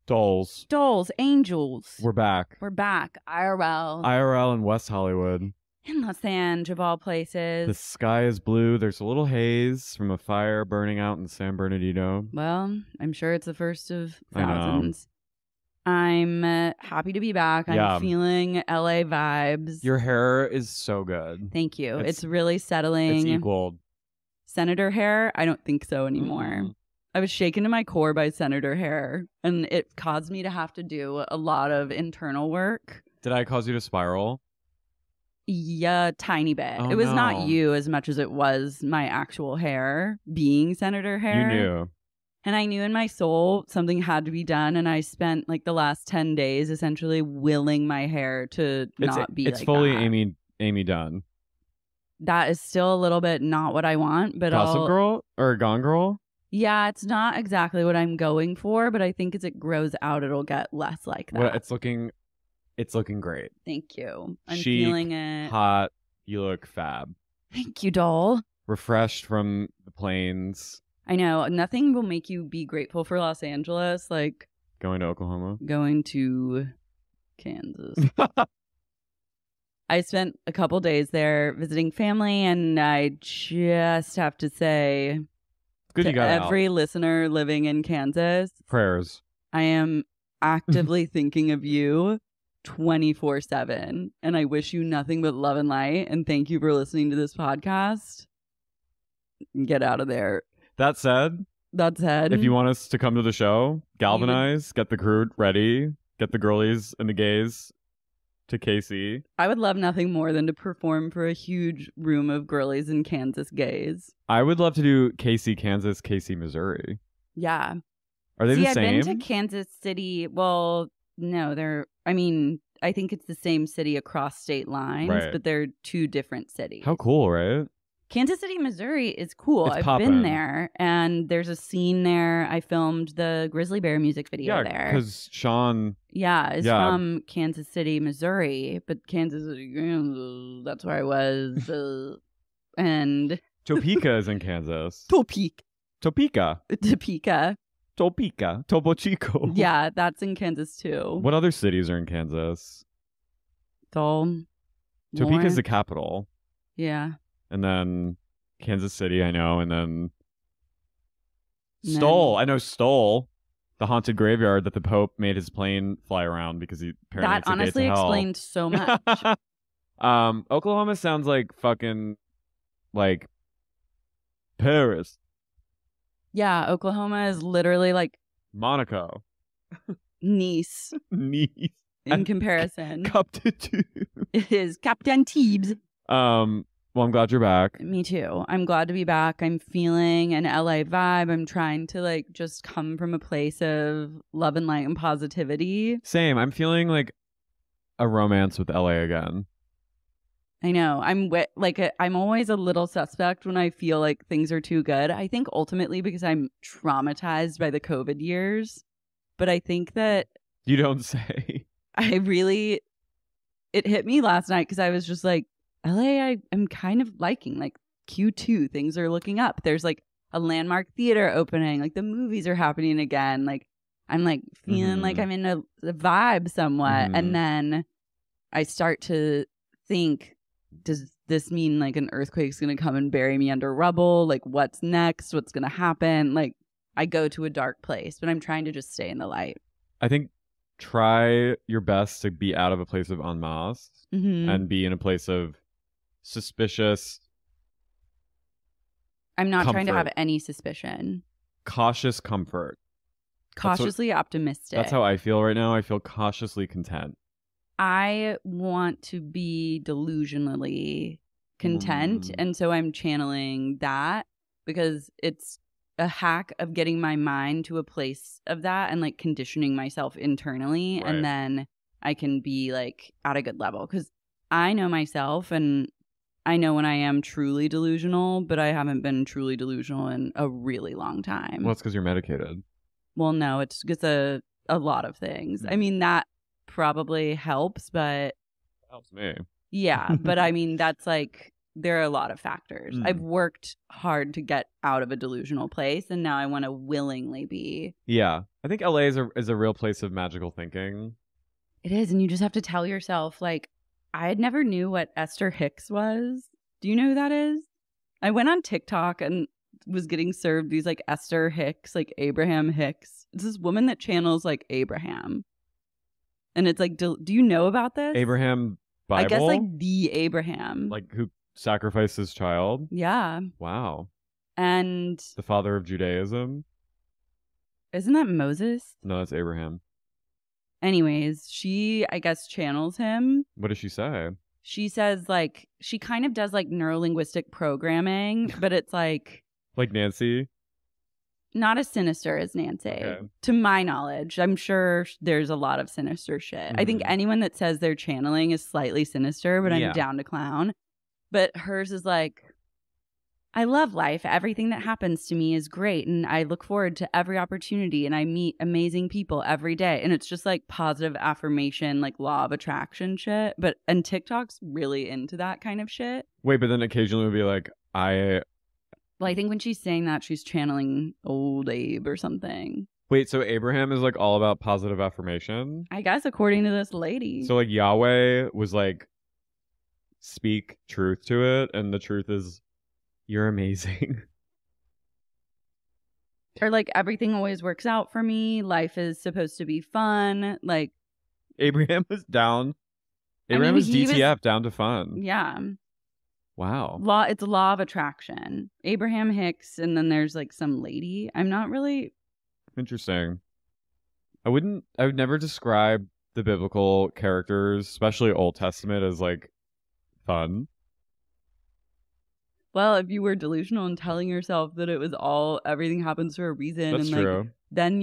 Dolls. Dolls, angels. We're back. We're back. IRL. IRL in West Hollywood. In Los Angeles, of all places. The sky is blue. There's a little haze from a fire burning out in San Bernardino. Well, I'm sure it's the first of I know. thousands. I'm happy to be back. Yeah. I'm feeling LA vibes. Your hair is so good. Thank you. It's really settling. It's equaled. Senator hair? I don't think so anymore. Mm. I was shaken to my core by senator hair, and it caused me to have to do a lot of internal work. Did I cause you to spiral? Yeah, tiny bit. Oh, it was no. not you as much as it was my actual hair being senator hair. You knew. And I knew in my soul something had to be done, and I spent like the last 10 days essentially willing my hair to not be like that. It's fully Amy Dunn. That is still a little bit not what I want, but Gossip Girl or Gone Girl? Yeah, it's not exactly what I'm going for, but I think as it grows out, it'll get less like that. Well, it's looking great. Thank you. I'm Chic, feeling it. Hot. You look fab. Thank you, doll. Refreshed from the plains. I know. Nothing will make you be grateful for Los Angeles like Going to Oklahoma. going to Kansas. I spent a couple days there visiting family, and I just have to say Good to you got every out. listener living in Kansas, Prayers. I am actively thinking of you 24/7, and I wish you nothing but love and light, and thank you for listening to this podcast. Get out of there. That said, if you want us to come to the show, galvanize, get the crew ready, get the girlies and the gays to KC. I would love nothing more than to perform for a huge room of girlies in Kansas gays. I would love to do KC, Kansas, KC, Missouri. Yeah. Are they the I've same? been to Kansas City. Well, no, I think it's the same city across state lines, Right. but they're two different cities. How cool, right? Kansas City, Missouri is cool. It's I've poppin'. been there, and there's a scene there. I filmed the Grizzly Bear music video there. because Sean... Is from Kansas City, Missouri, but Kansas City, Kansas, that's where I was. And Topeka is in Kansas. Topeka. Topeka. Topo Chico. Yeah, that's in Kansas too. What other cities are in Kansas? Topeka Topeka's the capital. Yeah. And then Kansas City, I know. And then And Stoll. I know Stoll, the haunted graveyard that the Pope made his plane fly around because he apparently That it's a gate honestly to hell. explains so much. Oklahoma sounds like fucking like Paris. Yeah, Oklahoma is literally like Monaco. Nice Nice. in And comparison. Cup to two. It is Captain Teebs. Well, I'm glad you're back. Me too. I'm glad to be back. I'm feeling an LA vibe. I'm trying to like just come from a place of love and light and positivity. Same. I'm feeling like a romance with LA again. I know. I'm always a little suspect when I feel like things are too good. I think ultimately because I'm traumatized by the COVID years. But I think that You don't say. it hit me last night because I was just like, LA, I'm kind of liking. Like Q2, things are looking up. There's like a landmark theater opening. Like the movies are happening again. Like I'm like feeling like I'm in a vibe somewhat. And then I start to think, does this mean like an earthquake's going to come and bury me under rubble? Like what's next? What's going to happen? Like I go to a dark place, but I'm trying to just stay in the light. I think try your best to be out of a place of en masse and be in a place of suspicious. I'm not trying to have comfort. any suspicion. Cautious comfort. Cautiously optimistic. That's how I feel right now. I feel cautiously content. I want to be delusionally content. And so I'm channeling that because it's a hack of getting my mind to a place of that and like conditioning myself internally. Right. And then I can be like at a good level because I know myself and I know when I am truly delusional, but I haven't been truly delusional in a really long time. Well, it's because you're medicated. Well, no, it's a lot of things. I mean, that probably helps, but Helps me. yeah, but I mean, that's like there are a lot of factors. I've worked hard to get out of a delusional place, and now I want to willingly be. Yeah. I think LA is a real place of magical thinking. It is, and you just have to tell yourself, like, I had never knew what Esther Hicks was. Do you know who that is? I went on TikTok and was getting served these, like, Esther Hicks, like, Abraham Hicks. It's this woman that channels, like, Abraham. And it's like, do you know about this? Abraham Bible? I guess, like, the Abraham. Like, who sacrificed his child? Yeah. Wow. And the father of Judaism? Isn't that Moses? No, that's Abraham. Anyways, she, I guess, channels him. What does she say? She says, like, she kind of does, like, neuro-linguistic programming, but it's like... Like Nancy? Not as sinister as Nancy. Okay. To my knowledge. I'm sure there's a lot of sinister shit. I think anyone that says they're channeling is slightly sinister, but I'm down to clown. But hers is like, I love life. Everything that happens to me is great. And I look forward to every opportunity. And I meet amazing people every day. And it's just like positive affirmation, like law of attraction shit. And TikTok's really into that kind of shit. Wait, but then occasionally it'll be like, Well, I think when she's saying that, she's channeling old Abe or something. Wait, so Abraham is like all about positive affirmation? I guess according to this lady. So like Yahweh was like, speak truth to it. And the truth is, you're amazing. Or like, everything always works out for me. Life is supposed to be fun. Like, Abraham was down. Abraham was DTF, down to fun. Yeah. Wow. It's a law of attraction. Abraham Hicks, and then there's like some lady. I'm not really... Interesting. I would never describe the biblical characters, especially Old Testament, as like fun. Well, if you were delusional and telling yourself that it was everything happens for a reason. That's and true. Like, then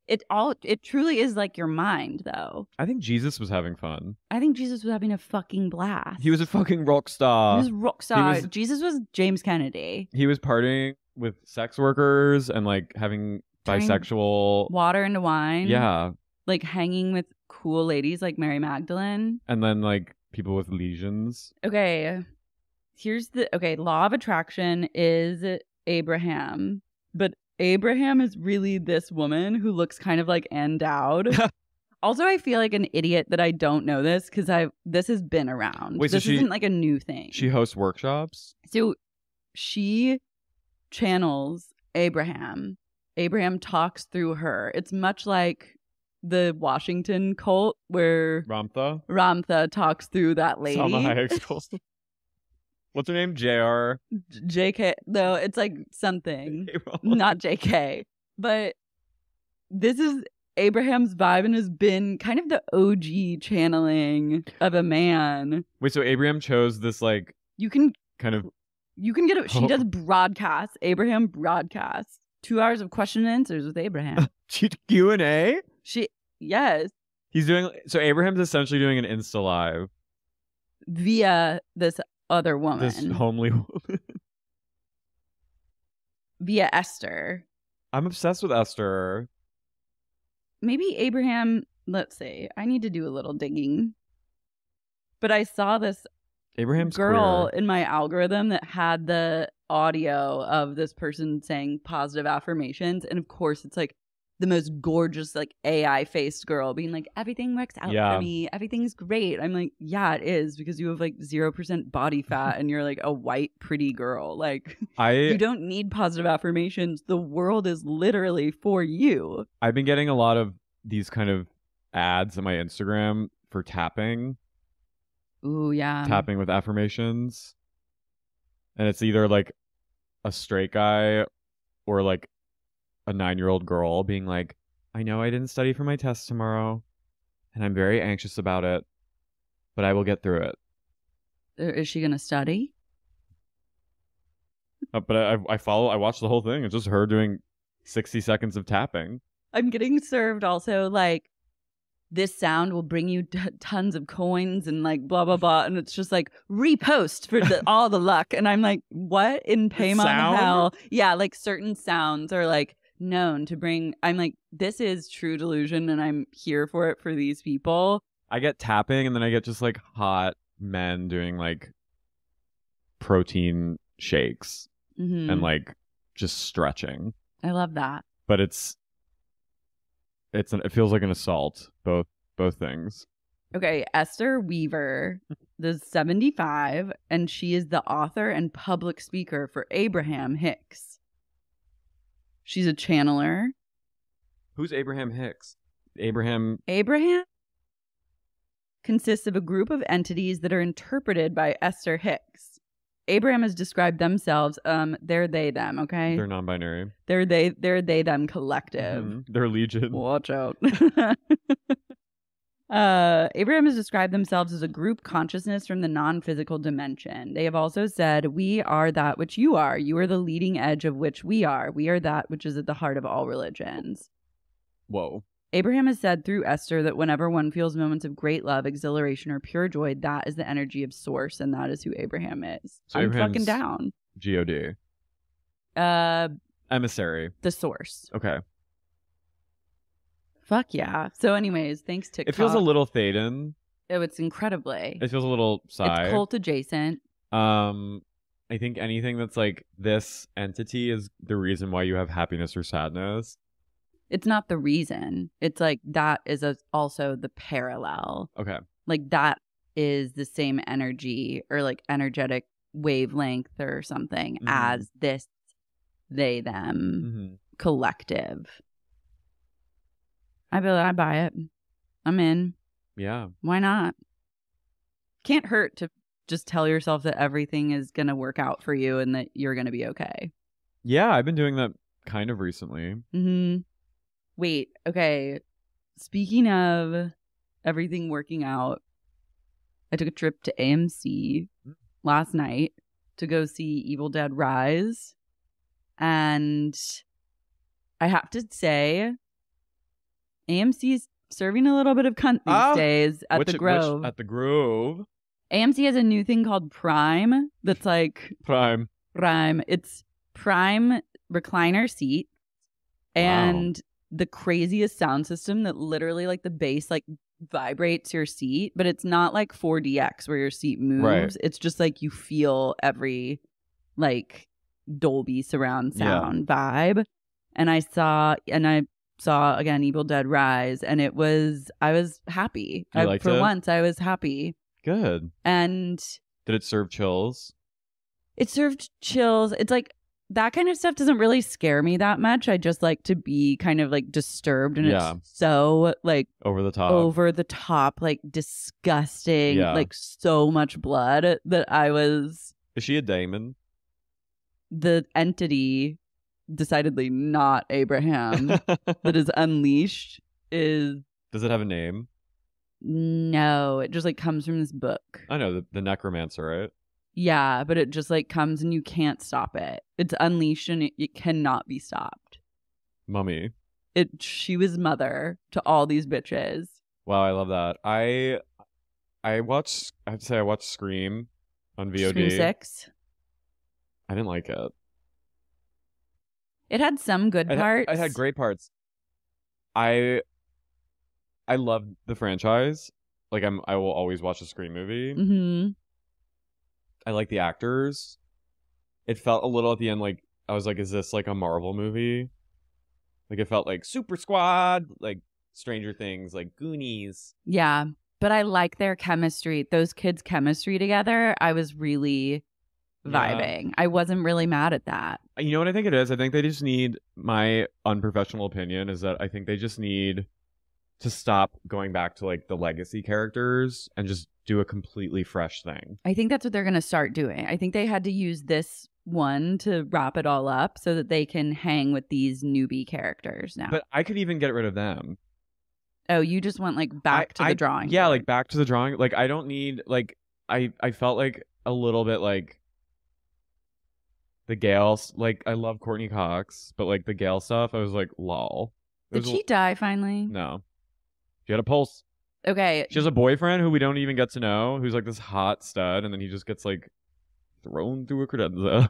it truly is like your mind, though. I think Jesus was having fun. I think Jesus was having a fucking blast. He was a fucking rock star. He was a rock star. Jesus was James Kennedy. He was partying with sex workers and like having bisexual water into wine. Yeah. Like hanging with cool ladies like Mary Magdalene. And then like people with lesions. Okay. Law of attraction is Abraham. But Abraham is really this woman who looks kind of like Ann Dowd. Also, I feel like an idiot that I don't know this because this has been around. Wait, this isn't like a new thing. She hosts workshops? So she channels Abraham. Abraham talks through her. It's much like the Washington cult where Ramtha talks through that lady. Salma Hayek's cult. What's her name? JR? JK. No, it's like something. Not JK. But this is Abraham's vibe and has been kind of the OG channeling of a man. Wait, so Abraham chose this like... You can get it. She does broadcasts. Abraham broadcasts. 2 hours of question and answers with Abraham. Q&A? Yes. He's doing... So Abraham's essentially doing an Insta Live. Via this other woman. This homely woman. Via Esther. I'm obsessed with Esther. Maybe Abraham, let's see. I need to do a little digging. But I saw this Abraham's girl queer. In my algorithm that had the audio of this person saying positive affirmations. And of course, it's like the most gorgeous, like AI-faced girl being like, everything works out for me. Everything's great. I'm like, yeah, it is, because you have like 0% body fat and you're like a white, pretty girl. Like, you don't need positive affirmations. The world is literally for you. I've been getting a lot of these kind of ads on my Instagram for tapping. Ooh, yeah. Tapping with affirmations. And it's either like a straight guy or like a 9-year-old girl being like, I know I didn't study for my test tomorrow and I'm very anxious about it, but I will get through it. Is she going to study? But I watched the whole thing. It's just her doing 60 seconds of tapping. I'm getting served also like, this sound will bring you tons of coins and like blah, blah, blah. And it's just like repost for all the luck. And I'm like, what in Paymon hell? Yeah, like certain sounds are like known to bring. I'm like, this is true delusion and I'm here for it for these people. I get tapping and then I get just like hot men doing like protein shakes Mhm. and like just stretching. I love that. But it feels like an assault, both things. Okay, Esther Weaver is 75, and she is the author and public speaker for Abraham Hicks. She's a channeler. Who's Abraham Hicks? Abraham consists of a group of entities that are interpreted by Esther Hicks. Abraham has described themselves, they're they, them, okay? They're non-binary. They're they, them collective. Mm-hmm. They're legion. Watch out. Abraham has described themselves as a group consciousness from the non-physical dimension. They have also said, we are that which you are. You are the leading edge of which we are. We are that which is at the heart of all religions. Whoa. Abraham has said through Esther that whenever one feels moments of great love, exhilaration, or pure joy, that is the energy of source, and that is who Abraham is. So I'm Abraham's fucking down. God. Emissary. The source. Okay. Fuck yeah. So anyways, thanks TikTok. It feels a little Thaden. Oh, it's incredibly. It feels a little Psy. It's cult adjacent. I think anything that's like this entity is the reason why you have happiness or sadness. It's not the reason. It's like that is also the parallel. Okay. Like that is the same energy or like energetic wavelength or something as this they them collective. I buy it. I'm in. Yeah. Why not? Can't hurt to just tell yourself that everything is going to work out for you and that you're going to be okay. Yeah, I've been doing that kind of recently. Wait, okay. Speaking of everything working out, I took a trip to AMC last night to go see Evil Dead Rise. And I have to say, AMC is serving a little bit of cunt these days at the Grove. At the Grove. AMC has a new thing called Prime that's like... Prime. It's Prime recliner seat and the craziest sound system that literally like the bass like vibrates your seat, but it's not like 4DX where your seat moves. Right. It's just like you feel every like Dolby surround sound vibe. And I saw again Evil Dead Rise, and I was happy. You liked it? Once I was happy. Good. And did it serve chills? It served chills. It's like that kind of stuff doesn't really scare me that much. I just like to be kind of like disturbed, and it's so like over the top, like disgusting, like so much blood that I was. Is she a demon? The entity, decidedly not Abraham, that is unleashed is. Does it have a name? No, it just like comes from this book. I know the necromancer, right? Yeah, but it just like comes and you can't stop it. It's unleashed and it cannot be stopped. Mummy. She was mother to all these bitches. Wow, I love that. I have to say I watched Scream on VOD. Scream 6. I didn't like it. It had some good parts. It had great parts. I love the franchise. Like I will always watch a Scream movie. I like the actors. It felt a little at the end like I was like, is this like a Marvel movie? Like it felt like Super Squad, like Stranger Things, like Goonies. Yeah, but I like their chemistry. Those kids' chemistry together, I was really vibing. I wasn't really mad at that. You know what I think it is? I think they just need, my unprofessional opinion is that I think they just need to stop going back to like the legacy characters and just do a completely fresh thing. I think that's what they're going to start doing. I think they had to use this one to wrap it all up so that they can hang with these newbie characters now. But I could even get rid of them. Oh, you just went like back to the drawing. Yeah, board. like back to the drawing. Like I don't need like I felt like a little bit like the Gale, like I love Courtney Cox, but like the Gale stuff, I was like, lol. Did she die finally? No. She had a pulse. Okay. She has a boyfriend who we don't even get to know, who's like this hot stud, and then he just gets like thrown through a credenza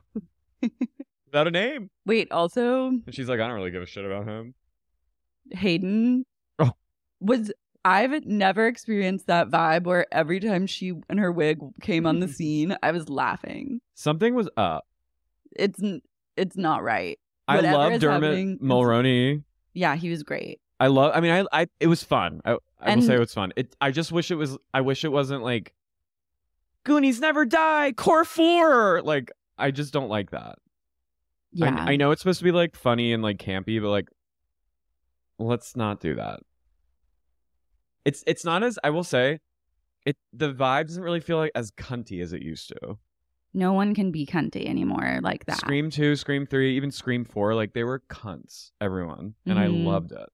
without a name. Wait, also, and she's like, I don't really give a shit about him. Hayden I've never experienced that vibe where every time she and her wig came on the scene, I was laughing. Something was up. It's not right. I Whatever love is Dermot happening, Mulroney. Yeah, he was great. I it was fun. I will And- say it was fun. I just wish it was. I wish it wasn't like Goonies never die. Core 4. Like I just don't like that. Yeah, I know it's supposed to be like funny and like campy, but like let's not do that. It's not as I will say. The vibe doesn't really feel like as cunty as it used to. no one can be cunty anymore like that. Scream 2, Scream 3, even Scream 4, like they were cunts, everyone. And I loved it.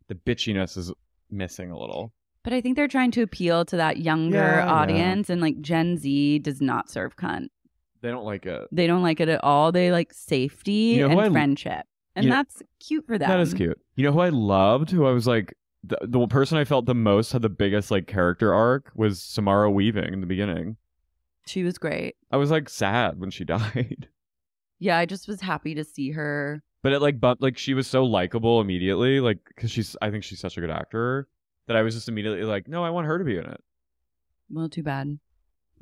The bitchiness is missing a little. But I think they're trying to appeal to that younger audience, and like Gen Z does not serve cunt. They don't like it. They don't like it at all. They like safety and friendship. And that's cute for them. That is cute. You know who I loved? Who I was like, the person I felt the most had the biggest like character arc was Samara Weaving in the beginning. She was great. I was like sad when she died. Yeah, I just was happy to see her. But it like she was so likable immediately, like because I think she's such a good actor that I was just immediately like, no, I want her to be in it. Well, too bad.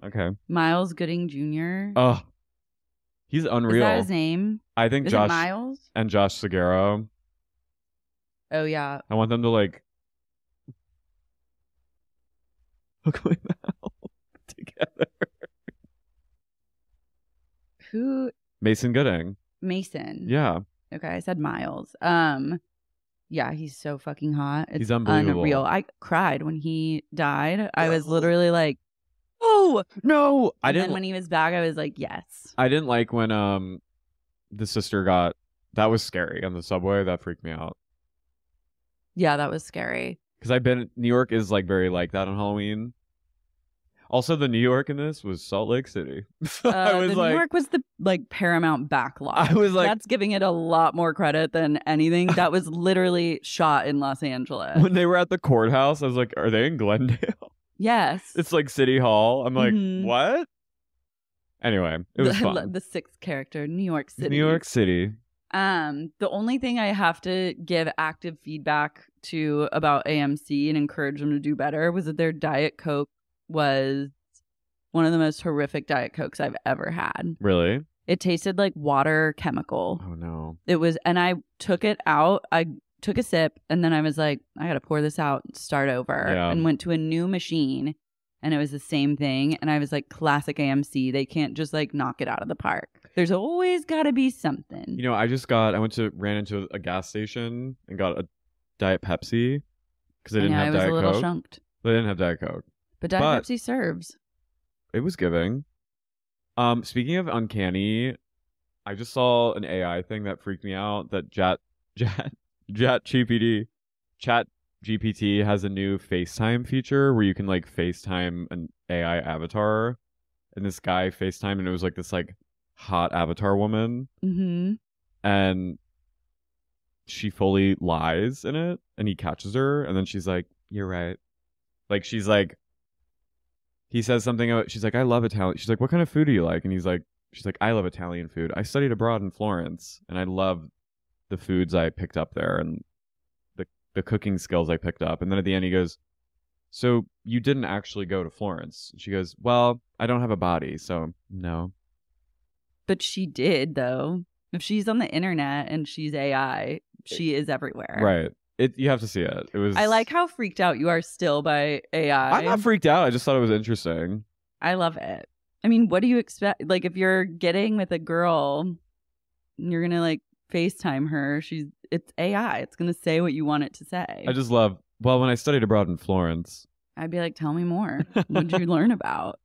Okay. Miles Gooding Jr. Oh, he's unreal. Is that his name? I think Is Josh it Miles? and Josh Segura. Oh yeah. I want them to like hook my mouth together. Who? Mason Gooding. Mason. Yeah. Okay, I said Miles. Yeah, he's so fucking hot. It's He's unbelievable. unreal. I cried when he died. I was literally like, oh no! and then when he was back, I was like, yes. I didn't like when the sister got. That was scary on the subway. That freaked me out. Yeah, that was scary. Because New York is like very like that on Halloween. Also, the New York in this was Salt Lake City. I was New York was the like Paramount backlot. I was like, that's giving it a lot more credit than anything. That was literally shot in Los Angeles. When they were at the courthouse, I was like, are they in Glendale? Yes. It's like City Hall. I'm like, Mhm. what? Anyway, it was fun. The sixth character, New York City. New York City. The only thing I have to give active feedback to about AMC and encourage them to do better was that their Diet Coke was one of the most horrific Diet Cokes I've ever had. Really? It tasted like water chemical. Oh no. It was, and I took it out. I took a sip and then I was like, I gotta pour this out and start over. And went to a new machine and it was the same thing. And I was like, classic AMC. They can't just like knock it out of the park. There's always gotta be something. You know, I ran into a gas station and got a Diet Pepsi because they didn't have Diet Coke. I was a little shunked. They didn't have Diet Coke. But Diet Pepsi serves. It was giving. Speaking of uncanny, I just saw an AI thing that freaked me out. That Chat GPT has a new FaceTime feature where you can like FaceTime an AI avatar, and this guy FaceTime, and it was like this like hot avatar woman, and she fully lies in it, and he catches her, and then she's like, "You're right." Like she's like. He says something about, she's like, I love Italian. She's like, what kind of food do you like? And she's like, I love Italian food. I studied abroad in Florence and I love the foods I picked up there and the cooking skills I picked up. And then at the end he goes, so you didn't actually go to Florence? And she goes, well, I don't have a body, so no. But she did though. If she's on the internet and she's AI, she is everywhere. Right. You have to see it. It was. I like how freaked out you are still by AI. I'm not freaked out. I just thought it was interesting. I love it. I mean, what do you expect? Like, if you're getting with a girl, you're gonna like FaceTime her. It's AI. It's gonna say what you want it to say. I just love. Well, when I studied abroad in Florence, I'd be like, tell me more. What did you learn about?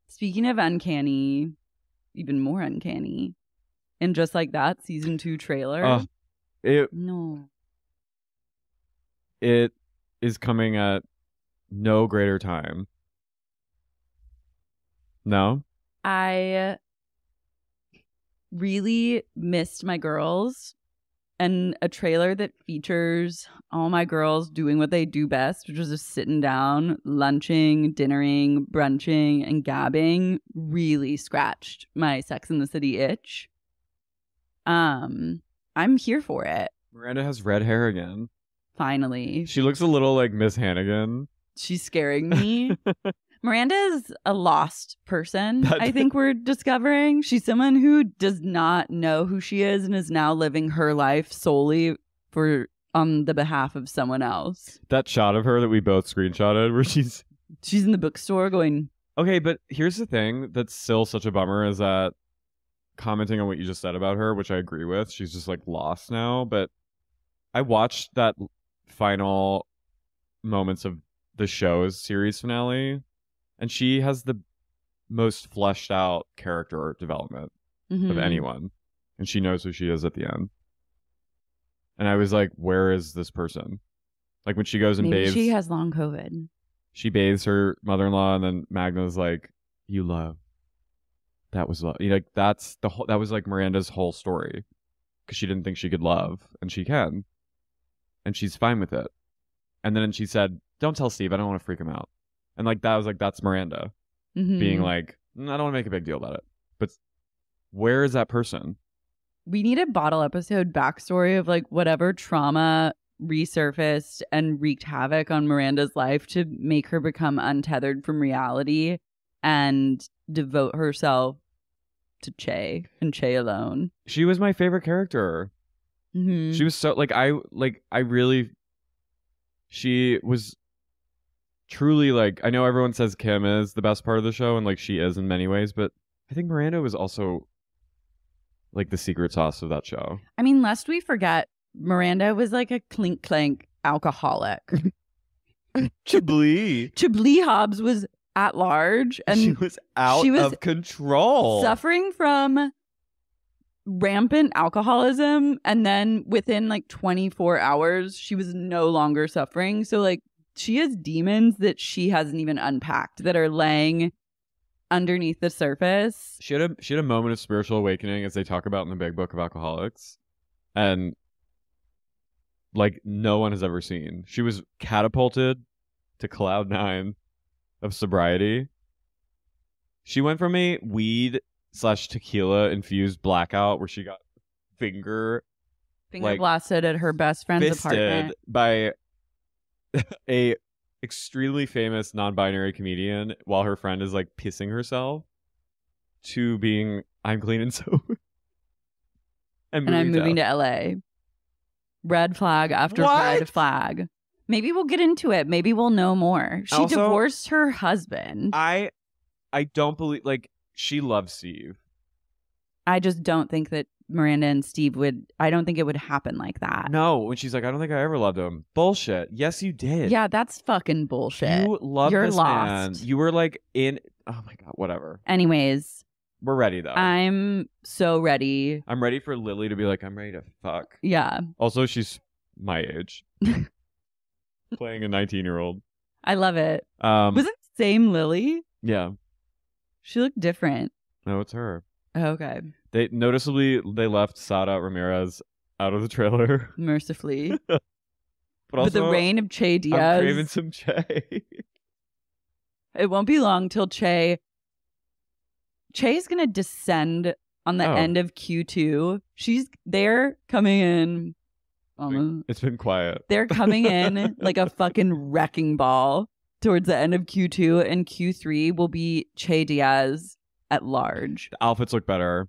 Speaking of uncanny, even more uncanny, and just like that, season 2 trailer. It is coming at no greater time. No? I really missed my girls, and a trailer that features all my girls doing what they do best, which is just sitting down, lunching, dinnering, brunching, and gabbing, really scratched my Sex and the City itch. I'm here for it. Miranda has red hair again. Finally. She looks a little like Miss Hannigan. She's scaring me. Miranda is a lost person, I think we're discovering. She's someone who does not know who she is and is now living her life solely on the behalf of someone else. That shot of her that we both screenshotted where she's in the bookstore going... Okay, but here's the thing that's still such a bummer is that commenting on what you just said about her, which I agree with, she's just like lost now. But I watched that final moments of the show's series finale, and she has the most fleshed out character development of anyone, and she knows who she is at the end. And I was like, where is this person? Like when she goes and Maybe bathes, she has long COVID. she bathes her mother-in-law, and then Magna's like, you love. That was love. Like that was like Miranda's whole story, because she didn't think she could love, and she can, and she's fine with it. And then she said, don't tell Steve, I don't want to freak him out. And like that was like, that's Miranda being like, I don't want to make a big deal about it. But where is that person? We need a bottle episode backstory of like whatever trauma resurfaced and wreaked havoc on Miranda's life to make her become untethered from reality and devote herself to Che and Che alone. She was my favorite character. She was so she was truly like, I know everyone says Kim is the best part of the show, and like she is in many ways, but I think Miranda was also like the secret sauce of that show. I mean, lest we forget, Miranda was like a clink clank alcoholic. Chablis Hobbs was at large, and she was out of control, suffering from rampant alcoholism, and then within like 24 hours she was no longer suffering. So like she has demons that she hasn't even unpacked that are laying underneath the surface. She had a moment of spiritual awakening, as they talk about in the Big Book of Alcoholics, and like no one has ever seen. She was catapulted to cloud 9 of sobriety. She went from a weed / tequila infused blackout where she got finger blasted at her best friend's apartment by a extremely famous non-binary comedian while her friend is like pissing herself, to being, I'm clean and sober. and I'm moving to LA. Red flag after red flag. Maybe we'll get into it. Maybe we'll know more. She also divorced her husband. I don't believe, like, she loves Steve. I just don't think that Miranda and Steve I don't think it would happen like that. No, when she's like, I don't think I ever loved him. Bullshit. Yes, you did. Yeah, that's fucking bullshit. You love You're this lost. man. You were like oh my God, whatever. Anyways. We're ready though. I'm so ready. I'm ready for Lily to be like, I'm ready to fuck. Yeah. Also, she's my age. Playing a 19-year-old. I love it. Was it the same Lily? Yeah. She looked different. No, it's her. Okay. They left Sada Ramirez out of the trailer. Mercifully. But also, the reign of Che Diaz. I'm craving some Che. It won't be long till Che's gonna descend on the end of Q2. They're coming in. It's been quiet. They're coming in like a fucking wrecking ball towards the end of Q2, and Q3 will be Che Diaz at large. The outfits look better.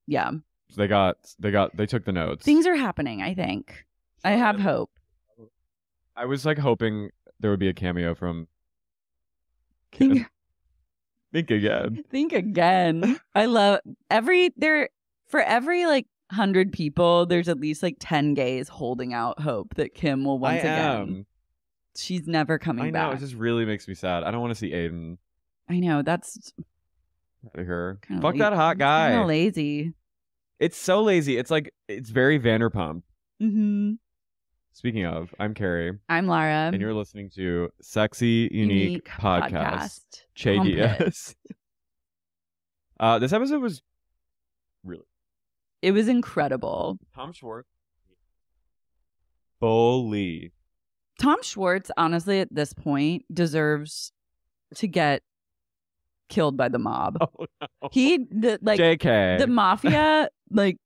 Yeah. They took the notes. Things are happening, I think. I have hope. I was like hoping there would be a cameo from Kim. Think again. Think again. I love for every like 100 people, there's at least like 10 gays holding out hope that Kim will once again. She's never coming back. I know, it just really makes me sad. I don't want to see Aiden. I know, that's out of her. Fuck that hot guy. Kind of lazy. It's so lazy. It's like, it's very Vanderpump. Mm-hmm. Speaking of, I'm Carrie. I'm Lara. And you're listening to Sexy Unique Podcast. Che Diaz. This episode was really... It was incredible. Tom Schwartz. Bully. Tom Schwartz, honestly, at this point, deserves to get killed by the mob. Oh, no. JK. The mafia, like,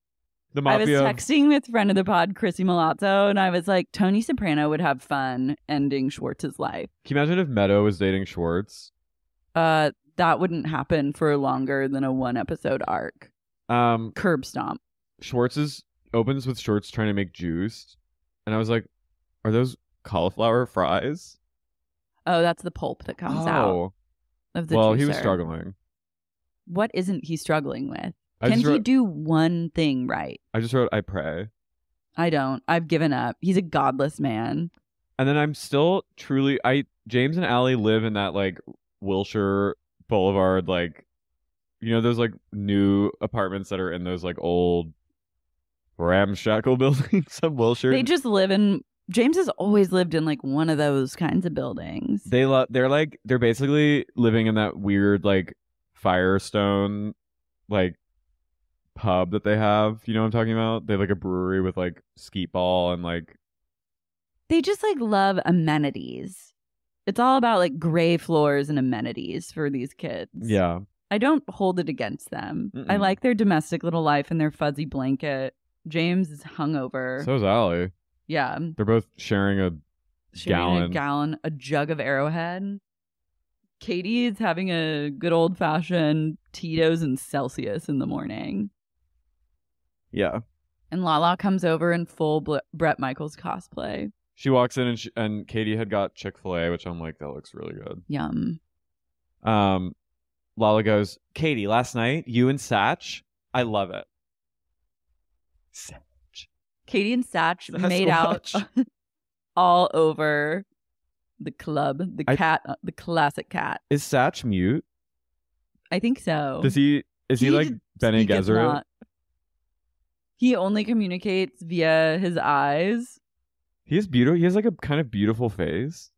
The I was mafia. texting with friend of the pod, Chrissy Milazzo, and I was like, Tony Soprano would have fun ending Schwartz's life. Can you imagine if Meadow was dating Schwartz? That wouldn't happen for longer than a 1-episode arc. Curb stomp. Schwartz's opens with Schwartz trying to make juice, and I was like, are those cauliflower fries? Oh, that's the pulp that comes out of the well, he juicer. was struggling. What isn't he struggling with? I Can just he wrote- do one thing right? I just wrote, I pray. I don't. I've given up. He's a godless man. And then I'm still truly, James and Allie live in that like Wilshire Boulevard, like, you know, those like new apartments that are in those like old ramshackle buildings of Wilshire. They just live in. James has always lived in like one of those kinds of buildings. They're basically living in that weird like Firestone like pub that they have. You know what I'm talking about? They have like a brewery with like skeet ball and like They just like love amenities. It's all about like gray floors and amenities for these kids. yeah. I don't hold it against them. Mm-mm. I like their domestic little life and their fuzzy blanket. James is hungover. So is Allie. Yeah. They're both sharing a Sharing gallon. a jug of Arrowhead. Katie is having a good old fashioned Tito's and Celsius in the morning. Yeah. And Lala comes over in full Bret Michaels cosplay. She walks in and Katie had got Chick-fil-A, which I'm like, that looks really good. Yum. Lala goes, Katie, last night, you and Satch, I love it. Katie and Satch Sasquatch. made out all over the club. The cat, the classic cat. Is Satch mute? I think so. Is he like Bene Speak if Gesserit? not. He only communicates via his eyes. He is beautiful. He has like a kind of beautiful face.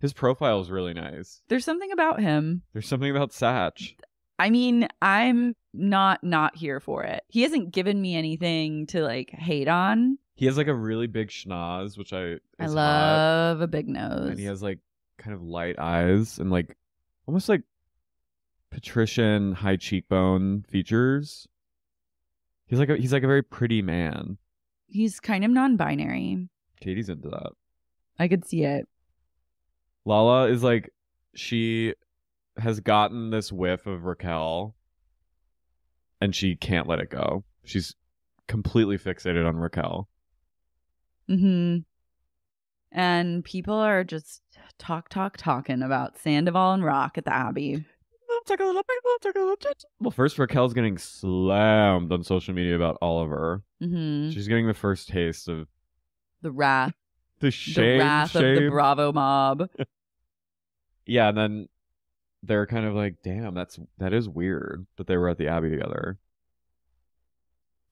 His profile is really nice. There's something about him. There's something about Satch. I mean, I'm not here for it. He hasn't given me anything to like hate on. He has like a really big schnoz, which I hot. Love a big nose. And he has like kind of light eyes and like almost patrician high cheekbone features. He's like a very pretty man. He's kind of non-binary. Katie's into that. I could see it. Lala is like, she has gotten this whiff of Raquel and she can't let it go. She's completely fixated on Raquel. Mm-hmm. And people are just talking about Sandoval and Rock at the Abbey. Well, first Raquel's getting slammed on social media about Oliver. Mm-hmm. She's getting the first taste of The wrath. the shame. Of the Bravo mob. Yeah, and then they're kind of like, damn, that is weird that they were at the Abbey together.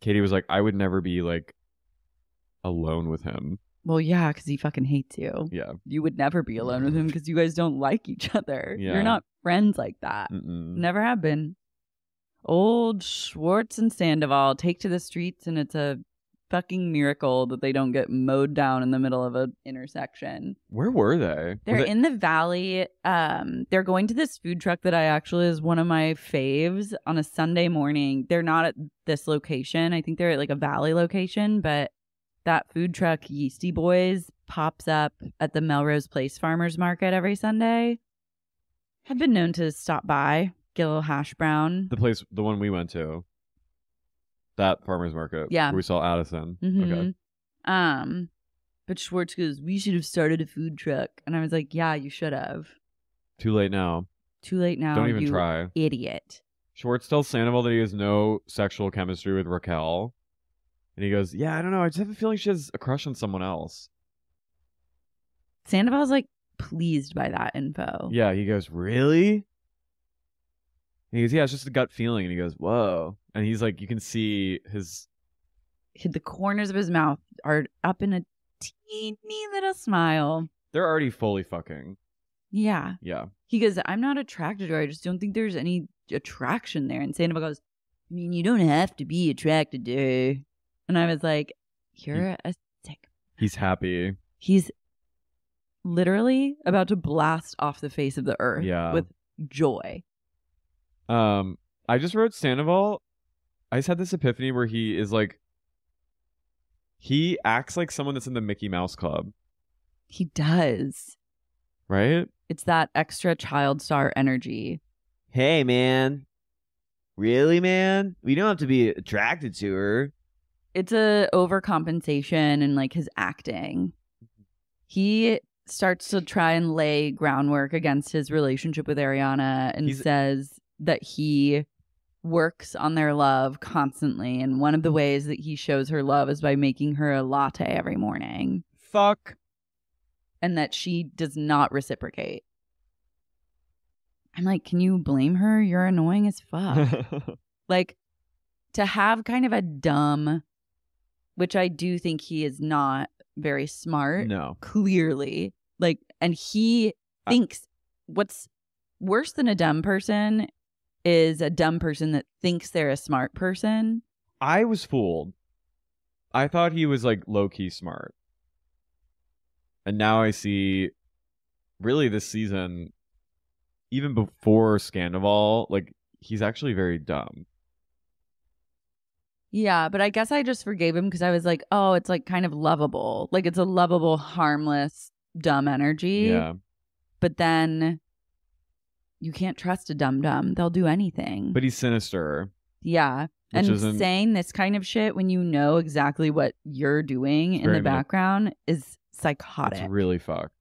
Katie was like, I would never be like alone with him. Well, yeah, because he fucking hates you. Yeah. You would never be alone with him because you guys don't like each other. Yeah. You're not friends like that. Mm-mm. Never have been. Old Schwartz and Sandoval take to the streets, and it's a fucking miracle that they don't get mowed down in the middle of an intersection. Where were they? They're in the valley. They're going to this food truck that I actually is one of my faves on a Sunday morning. They're not at this location. I think they're at like a valley location, but that food truck, Yeasty Boys, pops up at the Melrose Place Farmers Market every Sunday. I've been known to stop by, get a little hash brown. the one we went to. That farmer's market. Yeah. Where we saw Addison. Mm-hmm. Okay. But Schwartz goes, we should have started a food truck. And I was like, yeah, you should have. Too late now. Too late now. Don't even you try. Idiot. Schwartz tells Sandoval that he has no sexual chemistry with Raquel. And he goes, yeah, I don't know. I just have a feeling she has a crush on someone else. Sandoval's like pleased by that info. Yeah, he goes, really? And he goes, yeah, it's just a gut feeling. And he goes, whoa. And he's like, you can see The corners of his mouth are up in a teeny little smile. they're already fully fucking. Yeah. Yeah. He goes, I'm not attracted to her. I just don't think there's any attraction there. And Sandoval goes, I mean, you don't have to be attracted to her. And I was like, you're a sick. He's happy. He's literally about to blast off the face of the earth with joy. I just wrote Sandoval. I just had this epiphany where he is like He acts like someone that's in the Mickey Mouse Club, He does. right? It's that extra child star energy. Hey, man. Really, man? We don't have to be attracted to her. It's a overcompensation and like his acting. He starts to try and lay groundwork against his relationship with Ariana and says that he works on their love constantly. And one of the ways that he shows her love is by making her a latte every morning. Fuck. And that she does not reciprocate. I'm like, can you blame her? You're annoying as fuck. Like, to have kind of a dumb, which I do think he is not very smart. No. Clearly. Like, and he thinks what's worse than a dumb person is a dumb person that thinks they're a smart person. I was fooled. I thought he was like low-key smart. And now I see, really this season, even before Scandival, like, he's actually very dumb. Yeah, but I guess I just forgave him because I was like, oh, it's like kind of lovable. Like, it's a lovable, harmless, dumb energy. Yeah. But then you can't trust a dum-dum. They'll do anything. But he's sinister. Yeah. Which And isn't- saying this kind of shit when you know exactly what you're doing in very the background is psychotic. It's really fucked.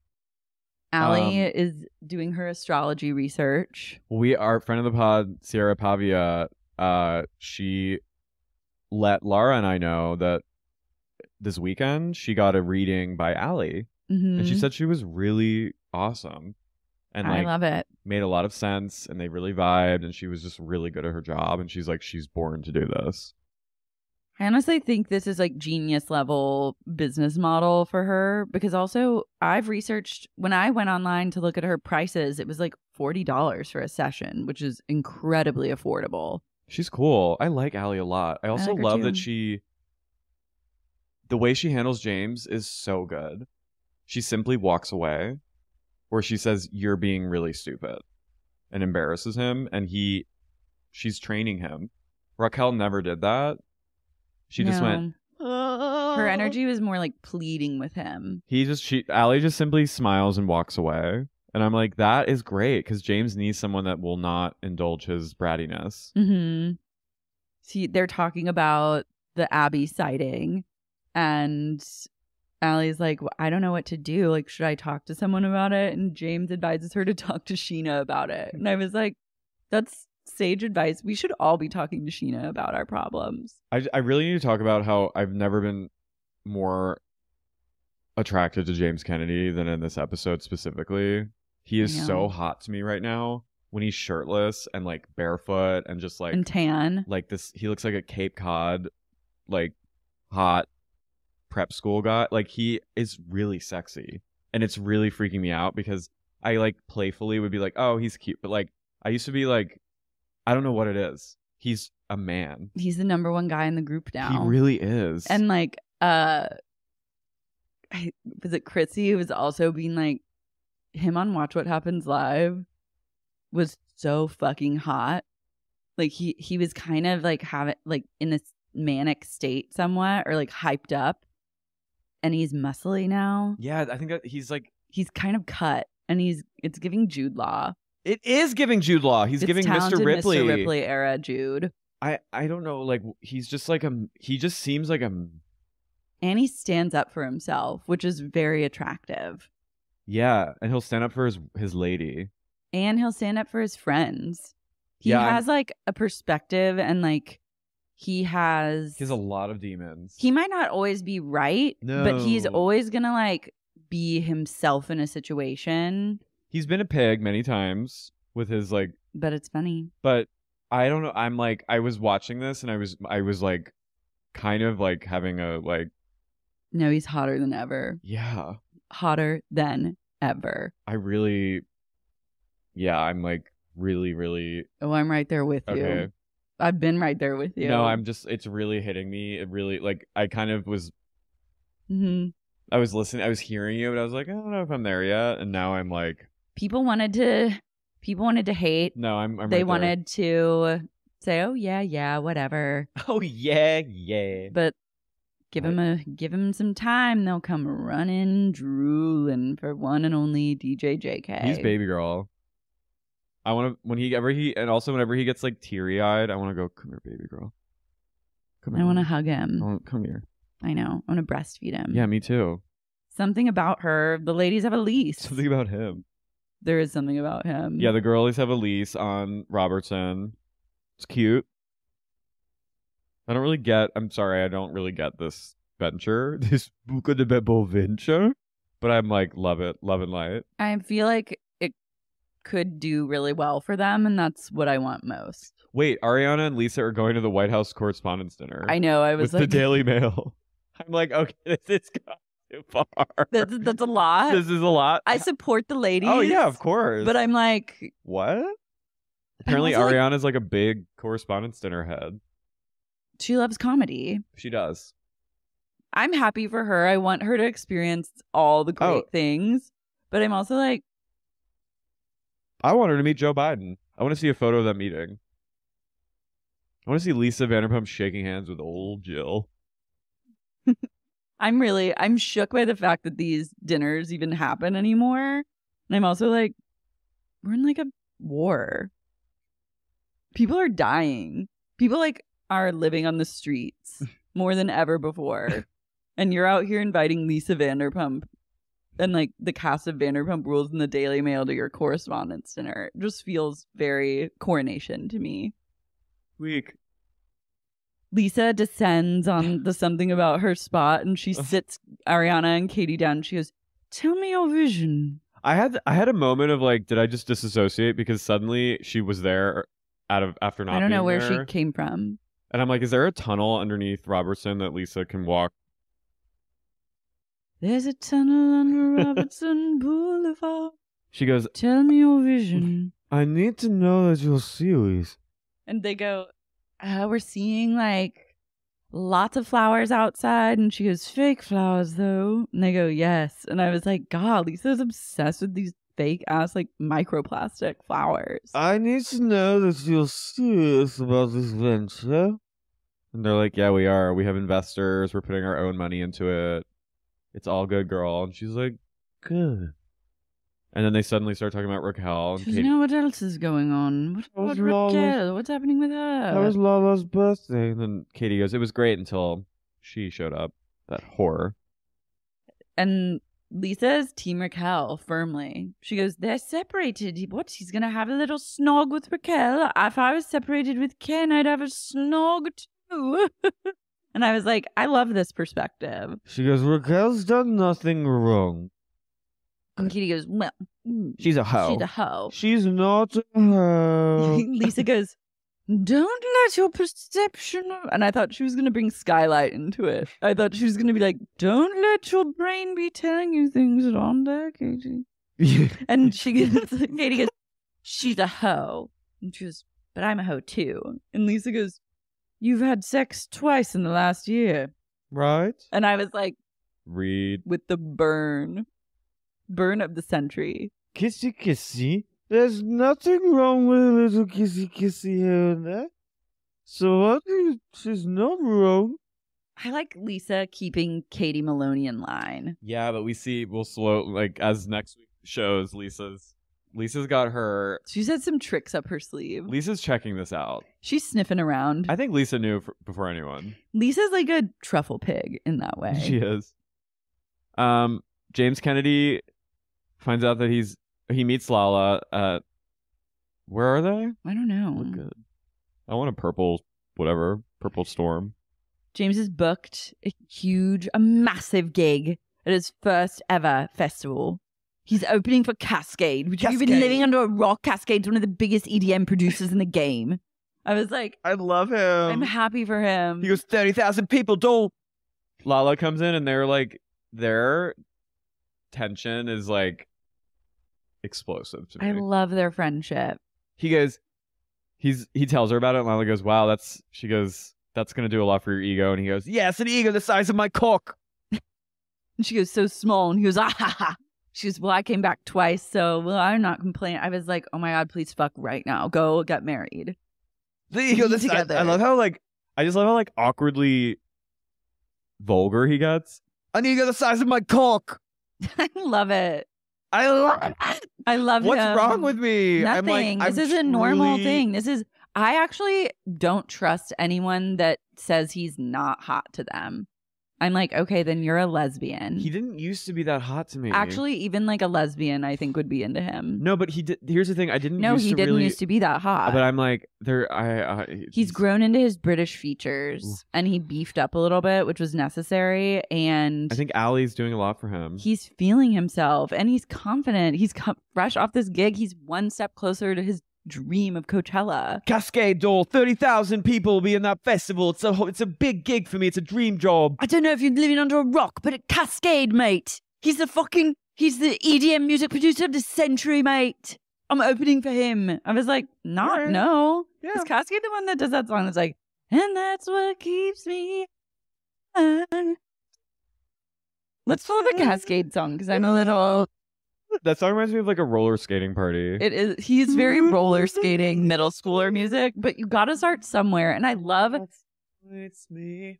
Allie is doing her astrology research. Our friend of the pod, Sierra Pavia, she let Lara and I know that this weekend she got a reading by Allie. Mhm. And she said she was really awesome. And I like love it. made a lot of sense, and they really vibed, and she was just really good at her job, and she's like, she's born to do this. I honestly think this is like genius level business model for her because also I've researched when I went online to look at her prices, it was like $40 for a session, which is incredibly affordable. She's cool. I like Allie a lot. I also like her love too. that the way she handles James is so good. She simply walks away, or she says, "You're being really stupid," and embarrasses him, and she's training him. Raquel never did that. She just went, Her energy was more like pleading with him. Allie just simply smiles and walks away. And I'm like, that is great, because James needs someone that will not indulge his brattiness. Mm-hmm. See, they're talking about the Abby sighting, and Allie's like, well, I don't know what to do. Like, should I talk to someone about it? And James advises her to talk to Sheena about it. And I was like, that's sage advice. We should all be talking to Sheena about our problems. I really need to talk about how I've never been more attracted to James Kennedy than in this episode specifically. He is so hot to me right now when he's shirtless and like barefoot and just like and tan. Like this, he looks like a Cape Cod, like hot prep school guy. Like he is really sexy, and it's really freaking me out because I like playfully would be like, oh, he's cute, but like I used to be like, I don't know what it is. He's a man. He's the number one guy in the group now. He really is. And like, was it Chrissy who was also being like, him on Watch What Happens Live was so fucking hot. Like he was kind of like in this manic state somewhat, or like hyped up, and he's muscly now. Yeah, I think that he's kind of cut, and it's giving Jude Law. It is giving Jude Law. He's giving Mr. Ripley. Mr. Ripley era Jude. I don't know, like he's just like he just seems like and he stands up for himself, which is very attractive. Yeah, and he'll stand up for his lady. And he'll stand up for his friends. He has like a perspective, and like he has a lot of demons. He might not always be right, but he's always gonna like be himself in a situation. He's been a pig many times with his like, but it's funny. But I don't know. I'm like, I was watching this and I was like kind of like having a like, no, he's hotter than ever. Yeah. Hotter than ever. I'm like really, really. Oh, I'm right there with you. I've been right there with you. No, it's really hitting me. It really, like, I kind of was, mm-hmm. I was listening, I was hearing you, but I was like, I don't know if I'm there yet. And now I'm like. People wanted to hate. No, I'm They right wanted to say, oh, yeah, whatever. Oh, yeah. But Give him some time. They'll come running, drooling for one and only DJ JK. He's baby girl. I want to whenever he gets like teary eyed, I want to go, come here, baby girl. Come here. I want to hug him. Come here. I know. I want to breastfeed him. Yeah, me too. Something about her. The ladies have a lease. Something about him. There is something about him. Yeah, the girlies have a lease on Robertson. It's cute. I'm sorry, I don't really get this venture, this Buca de Beppo venture, but I'm like, love it, love and light. I feel like it could do really well for them, and that's what I want most. Wait, Ariana and Lisa are going to the White House Correspondents' Dinner. I know, I was with like... the Daily Mail. I'm like, okay, this is gone too far. That's a lot. This is a lot. I support the ladies. Oh, yeah, of course. But I'm like... What? Apparently, Ariana's like a big Correspondents' Dinner head. She loves comedy. She does. I'm happy for her. I want her to experience all the great things. But I'm also like... I want her to meet Joe Biden. I want to see a photo of them meeting. I want to see Lisa Vanderpump shaking hands with old Jill. I'm shook by the fact that these dinners even happen anymore. And I'm also like, we're in like a war. People are dying. People like are living on the streets more than ever before. And you're out here inviting Lisa Vanderpump and like the cast of Vanderpump Rules in the Daily Mail to your Correspondents' Dinner. It just feels very Coronation to me. Weak. Lisa descends on the something about her spot and she sits Ariana and Katie down. She goes, tell me your vision. I had a moment of like, did I just disassociate because suddenly she was there after not being there? I don't know where she came from. And I'm like, is there a tunnel underneath Robertson that Lisa can walk? There's a tunnel under Robertson Boulevard. She goes, tell me your vision. I need to know that you're serious. And they go, we're seeing like lots of flowers outside. And she goes, fake flowers though. And they go, yes. And I was like, God, Lisa's obsessed with these fake ass like microplastic flowers. I need to know that you're serious about this venture. And they're like, yeah, we are. We have investors. We're putting our own money into it. It's all good, girl. And she's like, good. And then they suddenly start talking about Raquel. And you know what else is going on? What Raquel? What's happening with her? That was Lala's birthday. And then Katie goes, it was great until she showed up. That whore. And Lisa's Team Raquel firmly. She goes, they're separated. What? He's going to have a little snog with Raquel. If I was separated with Ken, I'd have a snog too. And I was like, I love this perspective. She goes, Raquel's done nothing wrong. And Katie goes, well, she's a hoe. She's a hoe. She's not a hoe. Lisa goes, don't let your perception and I thought she was going to bring Skylight into it. I thought she was going to be like, don't let your brain be telling you things that aren't there, Katie. And Katie goes, she's a hoe. And she goes, but I'm a hoe too. And Lisa goes, you've had sex twice in the last year. Right. And I was like, read. With the burn of the century. Kissy kissy. There's nothing wrong with a little kissy kissy here and there. So what? She's not wrong. I like Lisa keeping Katie Maloney in line. Yeah, but we'll slow, like, as next week shows, Lisa's got her... She's had some tricks up her sleeve. Lisa's checking this out. She's sniffing around. I think Lisa knew before anyone. Lisa's like a truffle pig in that way. She is. James Kennedy finds out that he meets Lala at... Where are they? I don't know. Look good. I want a purple storm. James has booked a massive gig at his first ever festival. He's opening for Cascade, which you've been living under a rock. Cascade's one of the biggest EDM producers in the game. I was like, I love him. I'm happy for him. He goes, 30,000 people, don't. Lala comes in and they're like, their tension is like explosive to me. I love their friendship. He goes, he tells her about it and Lala goes, wow, she goes, that's going to do a lot for your ego. And he goes, yes, an ego the size of my cock. And she goes, so small. And he goes, ah ha ha. She goes, well, I came back twice, so well, I'm not complaining. I was like, oh my God, please fuck right now. Go get married. The ego the size. I love how I just love how awkwardly vulgar he gets. I need to get the size of my cock. I love it. I love it. I love What's him. wrong with me? Nothing. I'm This is a normal thing. I actually don't trust anyone that says he's not hot to them. I'm like, okay, then you're a lesbian. He didn't used to be that hot to me. Actually, even like a lesbian, I think would be into him. No, but he did. Here's the thing. I didn't. No, used he to didn't really, used to be that hot. But I'm like, there. He's grown into his British features, and he beefed up a little bit, which was necessary. And I think Allie's doing a lot for him. he's feeling himself, and he's confident. He's fresh off this gig. He's one step closer to his dream of Coachella. Cascade Door, 30,000 people will be in that festival. It's a big gig for me. It's a dream job. I don't know if you're living under a rock, but at Cascade, mate. He's the EDM music producer of the century, mate. I'm opening for him. I was like, no. Yeah. Is Cascade the one that does that song that's like, and that's what keeps me on? Let's pull up a Cascade song, because I'm a little... That song reminds me of like a roller skating party. It is. He's very roller skating middle schooler music, but you got to start somewhere. And I love... It's me.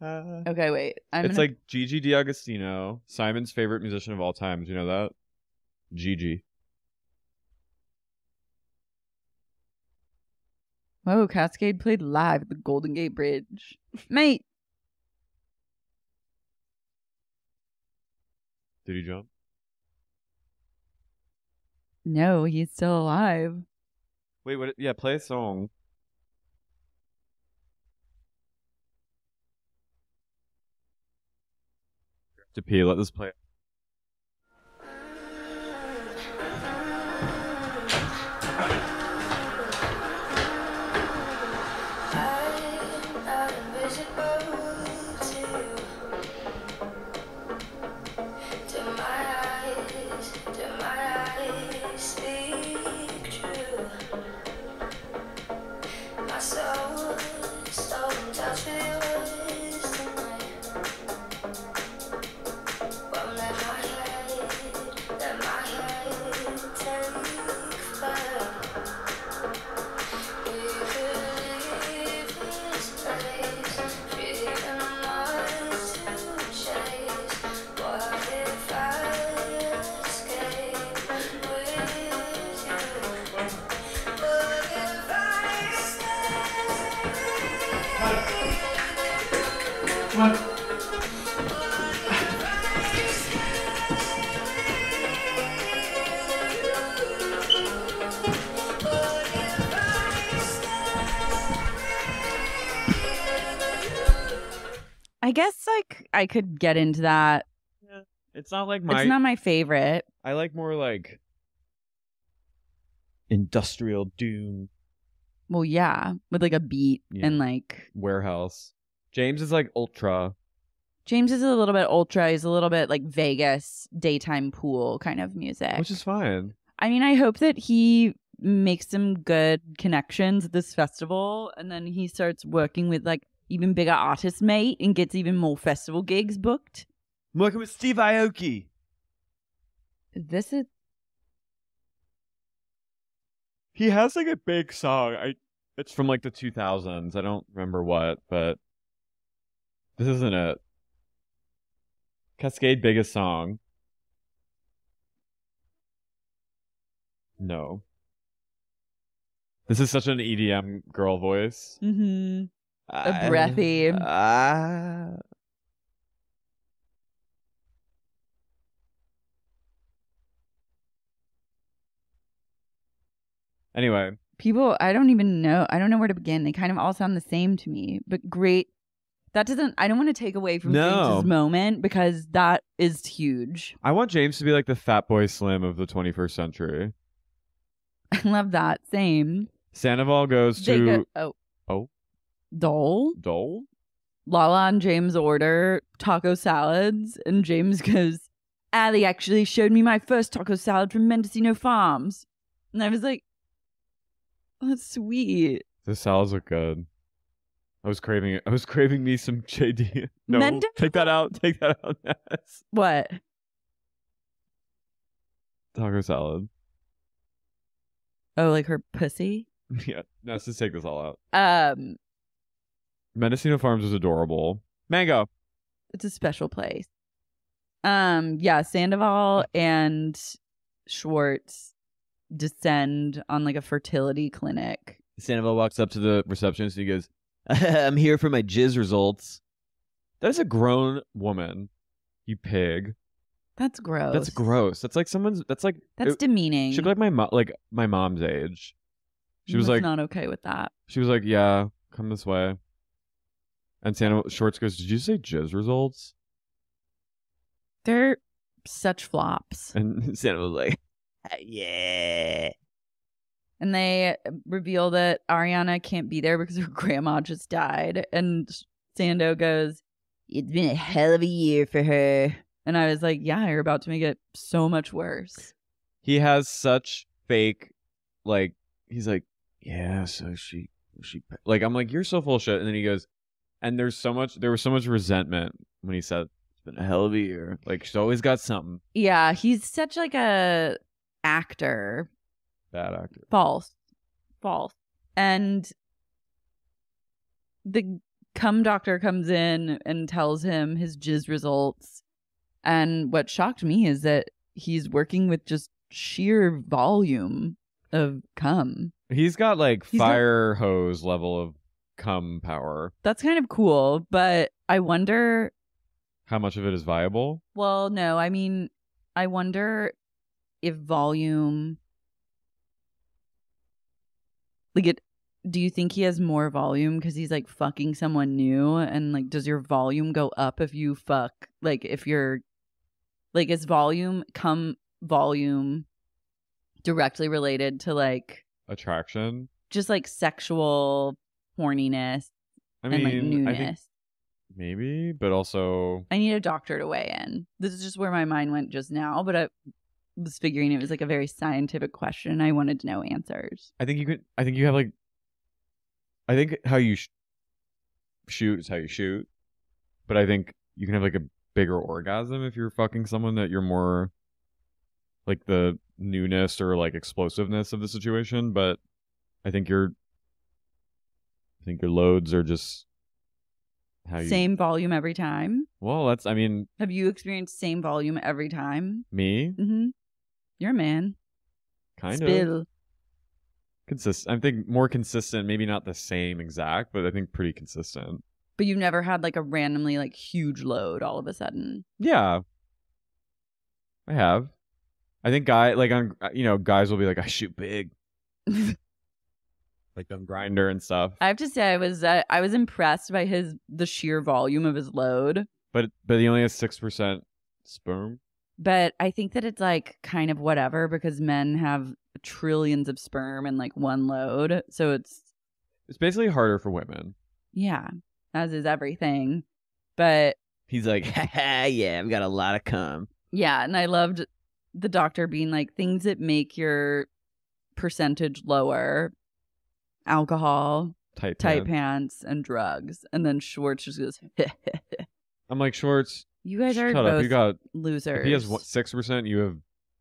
Okay, wait. It's like Gigi D'Agostino, Simon's favorite musician of all time. Do you know that? Gigi. Whoa, Cascade played live at the Golden Gate Bridge. Mate. Did he jump? No, he's still alive. Wait, what? Yeah, play a song. To pee, let this play. I guess like I could get into that. Yeah. It's not like It's not my favorite. I like more like industrial doom. Well, yeah, with like a beat Yeah. and like Warehouse. James is like ultra. James is a little bit ultra. He's a little bit like Vegas daytime pool kind of music, Which is fine. I mean, I hope that he makes some good connections at this festival, and then he starts working with like even bigger artists, mate, and gets even more festival gigs booked. I'm working with Steve Aoki. This is He has like a big song. It's from like the 2000s. I don't remember what, but this isn't it. Cascade biggest song. No. This is such an EDM girl voice. a breathy. Anyway, People, I don't know where to begin. They kind of all sound the same to me, but great. I don't want to take away from James's moment, because that is huge. I want James to be like the Fat Boy Slim of the 21st century. I love that. Same. Sandoval goes to Dole. Lala and James order taco salads, and James goes, Allie actually showed me my first taco salad from Mendocino Farms. And I was like, oh, that's sweet. The salads look good. I was craving it. I was craving me some JD. No, take that out. Take that out, Ness. What? Taco salad. Oh, like her pussy? Yeah, Ness, just take this all out. Mendocino Farms is adorable. Mango. It's a special place. Yeah, Sandoval and Schwartz descend on like a fertility clinic. Sandoval walks up to the receptionist and he goes, I'm here for my jizz results. That is a grown woman. You pig. That's gross. That's gross. That's like someone's. That's like. That's demeaning. She'd be like my mom's age. She was That's like not okay with that. She was like, yeah, come this way. And Schwartz goes, did you say jizz results? They're such flops. And Sandoval was like, yeah. And they reveal that Ariana can't be there because her grandma just died. And Sando goes, it's been a hell of a year for her. And I was like, yeah, you're about to make it so much worse. He has such fake, like, he's like, yeah, so she, like, I'm like, you're so full of shit. And then he goes, and there was so much resentment when he said, it's been a hell of a year. Like, she's always got something. Yeah, he's such like a actor. Bad actor. False. And the cum doctor comes in and tells him his jizz results. And what shocked me is that he's working with just sheer volume of cum. He's got like fire hose level of cum power. That's kind of cool, but I wonder how much of it is viable. Well, no, I mean, I wonder if volume, like it. Do you think he has more volume because he's like fucking someone new, and like, does your volume go up if you fuck? Like, if you're like, is volume directly related to like attraction, just like sexual horniness and like newness? I think maybe, but also I need a doctor to weigh in. This is just where my mind went just now, but I was figuring it was like a very scientific question. I wanted to know answers. I think you have like, I think how you shoot is how you shoot, but I think you can have like a bigger orgasm if you're fucking someone that you're more like the newness or like explosiveness of the situation. But I think your loads are just same volume every time. Well, have you experienced same volume every time? Me? Mm-hmm. You're a man. Kind of. Consistent. I think more consistent, maybe not the same exact, but I think pretty consistent. But you've never had like a randomly like huge load all of a sudden. Yeah. I have. I think guys will be like, I shoot big. Like on Grinder and stuff. I have to say I was impressed by the sheer volume of his load. But he only has 6% sperm. But I think that it's like kind of whatever because men have trillions of sperm in like one load. So it's basically harder for women. Yeah, as is everything. But he's like, yeah, I've got a lot of cum. Yeah, and I loved the doctor being like, things that make your percentage lower: alcohol, tight pants, and drugs. And then Schwartz just goes, I'm like, Schwartz, you guys are shut both up. You got losers. If he has 6%, you have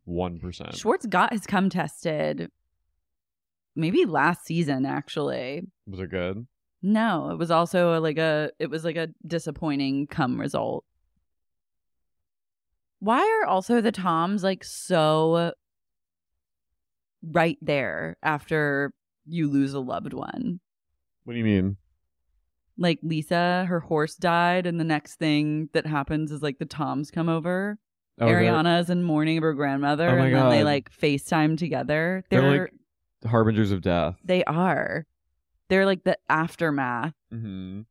1%. Schwartz got his cum tested maybe last season, actually. Was it good? No, it was also like a disappointing cum result. Why are also the Toms like so right there after you lose a loved one? What do you mean? Like Lisa, her horse died, and the next thing that happens is like the Toms come over. Oh, Ariana is in mourning of her grandmother, and then they like FaceTime together. They're like the harbingers of death. They are. They're like the aftermath. Mm-hmm.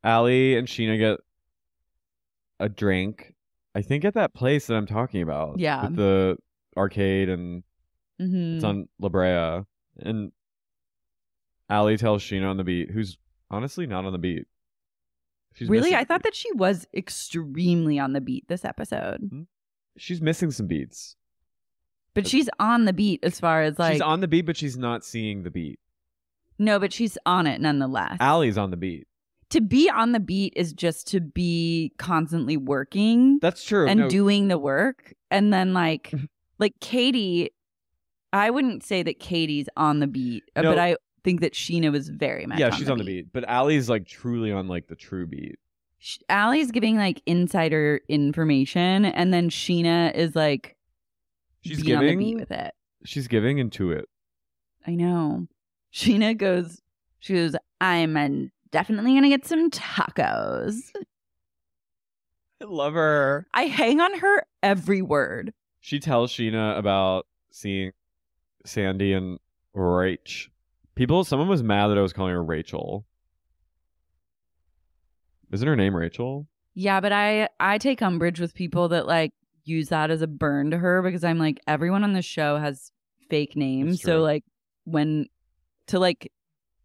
Allie and Sheena get a drink, I think, at that place that I'm talking about. Yeah. With the arcade and it's on La Brea. And Allie tells Sheena on the beat, who's honestly not on the beat. She's really? I thought that she was extremely on the beat this episode. She's missing some beats. But she's on the beat as far as like... She's on the beat, but she's not seeing the beat. No, but she's on it nonetheless. Allie's on the beat. To be on the beat is just to be constantly working. That's true. And doing the work. And then like Katie, I wouldn't say that Katie's on the beat, think that Sheena was very much she's on the beat. But Allie's like truly on like the true beat. Allie's giving like insider information, and then Sheena is like She's being on the giving beat with it. She's giving into it. I know. Sheena goes, I'm definitely gonna get some tacos. I love her. I hang on her every word. She tells Sheena about seeing Sandy and Rach. Someone was mad that I was calling her Rachel. Isn't her name Rachel? Yeah, but I take umbrage with people that like use that as a burn to her, because I'm like, everyone on the show has fake names. So like when to like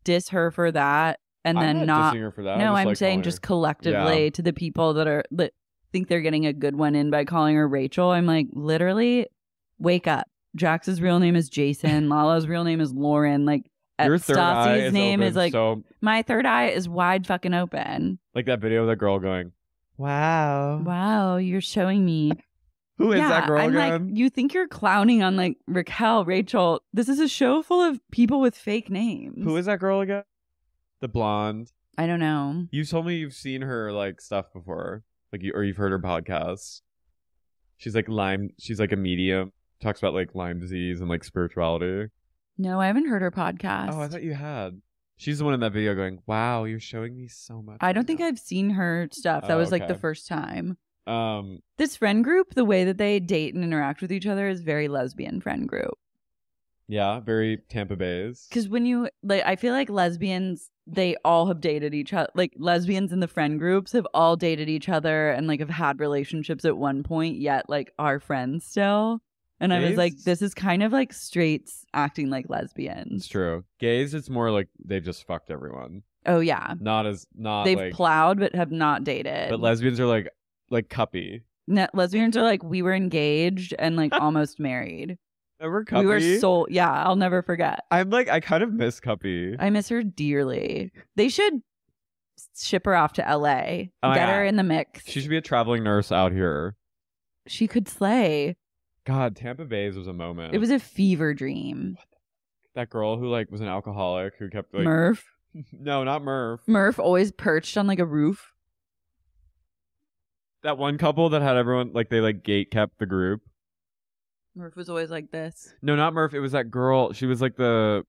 diss her for that and then I'm not dissing her for that. No, I'm like saying just collectively to the people that think they're getting a good one in by calling her Rachel. I'm like, literally, wake up. Jax's real name is Jason. Lala's real name is Lauren. Like, your third eye Stassi's name is like, so... my third eye is wide fucking open. Like that video of that girl going, wow. Wow, you're showing me. Who is that girl I'm again? like, you think you're clowning on like Raquel, Rachel. This is a show full of people with fake names. Who is that girl again? The blonde. I don't know. You told me you've seen her like stuff before. Like or you've heard her podcasts. She's like a medium. Talks about like Lyme disease and like spirituality. No, I haven't heard her podcast. Oh, I thought you had. She's the one in that video going, wow, you're showing me so much. I don't think I've seen her stuff. That was like the first time. This friend group, the way that they date and interact with each other is very lesbian friend group. Yeah, very Tampa Bay's. Because when you like, I feel like lesbians, they all have dated each other. Like lesbians in the friend groups have all dated each other and like have had relationships at one point, yet like are friends still. And I was like, this is kind of like straights acting like lesbians. It's true. Gays, it's more like they've just fucked everyone. Oh yeah. They've like, plowed but have not dated. But lesbians are like cuppy. Lesbians are like, we were engaged and like almost married. Never Cuppy. We were I'll never forget. I'm like, I kind of miss Cuppy. I miss her dearly. They should ship her off to LA. Get her in the mix. She should be a traveling nurse out here. She could slay. God, Tampa Bay's was a moment. It was a fever dream. That girl who like was an alcoholic who kept like Murph. No, not Murph. Murph always perched on like a roof. That one couple that had everyone like they like gate kept the group. Murph was always like this. No, not Murph. It was that girl. She was like the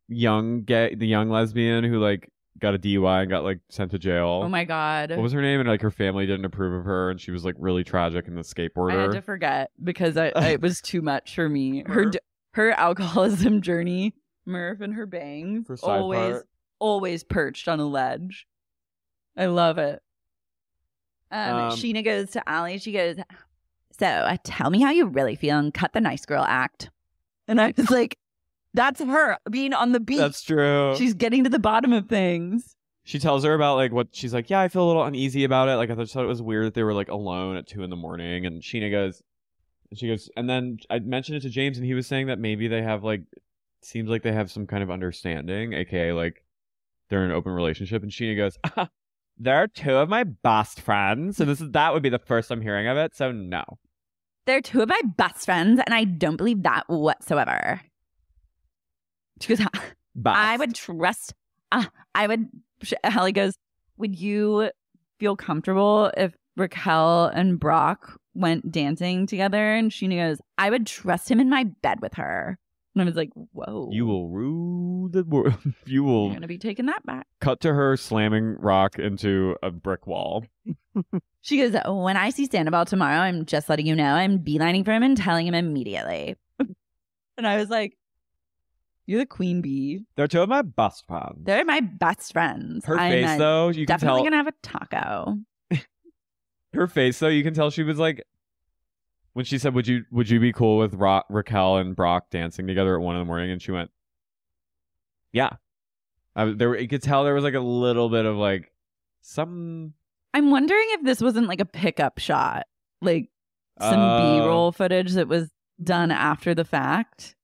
young lesbian who like got a DUI and got like sent to jail. Oh my God. What was her name? And like her family didn't approve of her, and she was like really tragic in the skateboarder. I had to forget because it was too much for me. Her alcoholism journey. Murph and her bangs. Always perched on a ledge. I love it. Sheena goes to Allie. She goes, so tell me how you really feel and cut the nice girl act. And I was like, that's her being on the beat. That's true. She's getting to the bottom of things. She tells her about like what she's like, yeah, I feel a little uneasy about it. Like I thought it was weird that they were like alone at 2 a.m. And Sheena goes, and then I mentioned it to James and he was saying that maybe they have like, seems like they have some kind of understanding, aka like they're in an open relationship. And Sheena goes, they're 2 of my best friends. So that would be the first I'm hearing of it. So no. They're 2 of my best friends and I don't believe that whatsoever. She goes, I would trust, Hallie goes, would you feel comfortable if Raquel and Brock went dancing together? And Sheena goes, I would trust him in my bed with her. And I was like, whoa. You will rule the world. You will. You're going to be taking that back. Cut to her slamming Rock into a brick wall. She goes, when I see Sandoval tomorrow, I'm just letting you know I'm beelining for him and telling him immediately. And I was like, you're the queen bee. They're 2 of my best friends. They're my best friends. Her face, though, you can tell. Definitely gonna have a taco. Her face, though, you can tell she was like, when she said, "Would you be cool with Raquel and Brock dancing together at 1 a.m?" And she went, "Yeah." You could tell there was like a little bit of like some. I'm wondering if this wasn't like a pickup shot, like some B-roll footage that was done after the fact.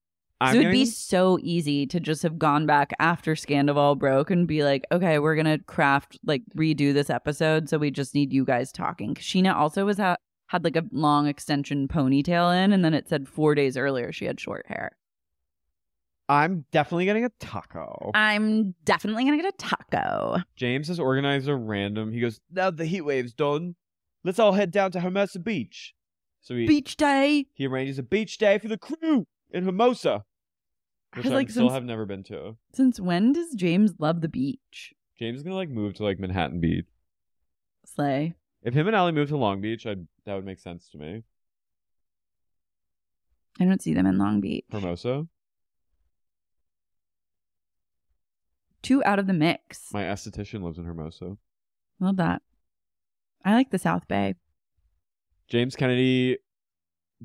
So it would be so easy to just have gone back after Scandival broke and be like, okay, we're going to redo this episode. So we just need you guys talking. Sheena also had like a long extension ponytail in. And then it said 4 days earlier she had short hair. I'm definitely getting a taco. I'm definitely gonna get a taco. James has organized a random. He goes, now the heat wave's done. Let's all head down to Hermosa Beach. So Beach day. he arranges a beach day for the crew in Hermosa, which I still have never been to. Since when does James love the beach? James is gonna like move to like Manhattan Beach. Slay. If him and Allie moved to Long Beach, that would make sense to me. I don't see them in Long Beach. Hermosa. 2 out of the mix. My esthetician lives in Hermosa. Love that. I like the South Bay. James Kennedy,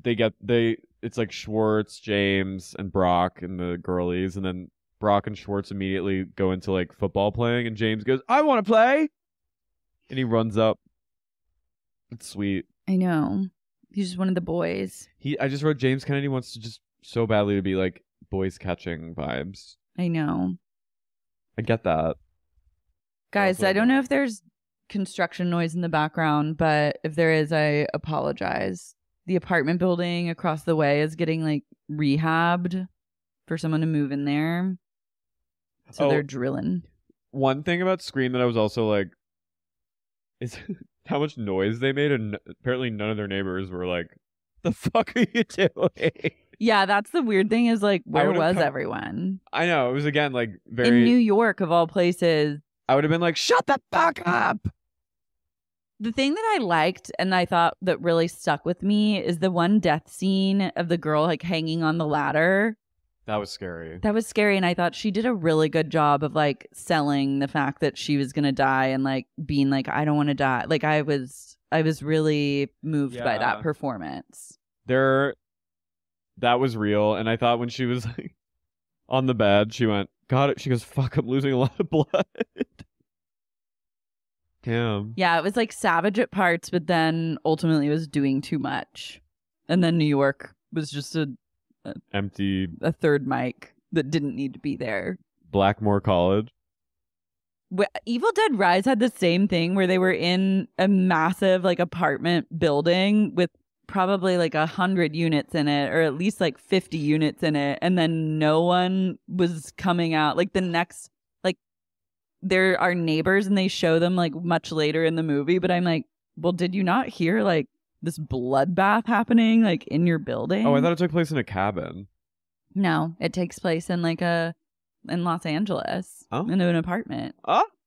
it's like Schwartz, James, and Brock and the girlies, and then Brock and Schwartz immediately go into like football playing, and James goes, I want to play! And he runs up. It's sweet. I know. He's just one of the boys. I just wrote James Kennedy wants to just so badly to be like boys catching vibes. I know. I get that. Guys, Also, I don't know if there's construction noise in the background, but if there is, I apologize. The apartment building across the way is getting like rehabbed for someone to move in there. So they're drilling. One thing about Scream that I was also like, is how much noise they made, and apparently none of their neighbors were like, the fuck are you doing? Yeah, that's the weird thing is like, where was everyone? I know, it was again like very... In New York, of all places. I would have been like, shut the fuck up! The thing that I liked and I thought that really stuck with me is the one death scene of the girl like hanging on the ladder. That was scary. That was scary, and I thought she did a really good job of like selling the fact that she was gonna die and like being like, I don't want to die. Like I was really moved by that performance. That was real, and I thought when she was like on the bed, she went, got it. She goes, fuck, I'm losing a lot of blood. Damn. Yeah, it was like savage at parts, but then ultimately it was doing too much. And then New York was just empty, a third mic that didn't need to be there. Blackmore College. Evil Dead Rise had the same thing where they were in a massive like apartment building with probably like 100 units in it, or at least like 50 units in it, and then no one was coming out. Like the next, like there are neighbors and they show them like much later in the movie, but I'm like, well, did you not hear like this bloodbath happening like in your building? Oh, I thought it took place in a cabin. No, it takes place in like in Los Angeles, in an apartment.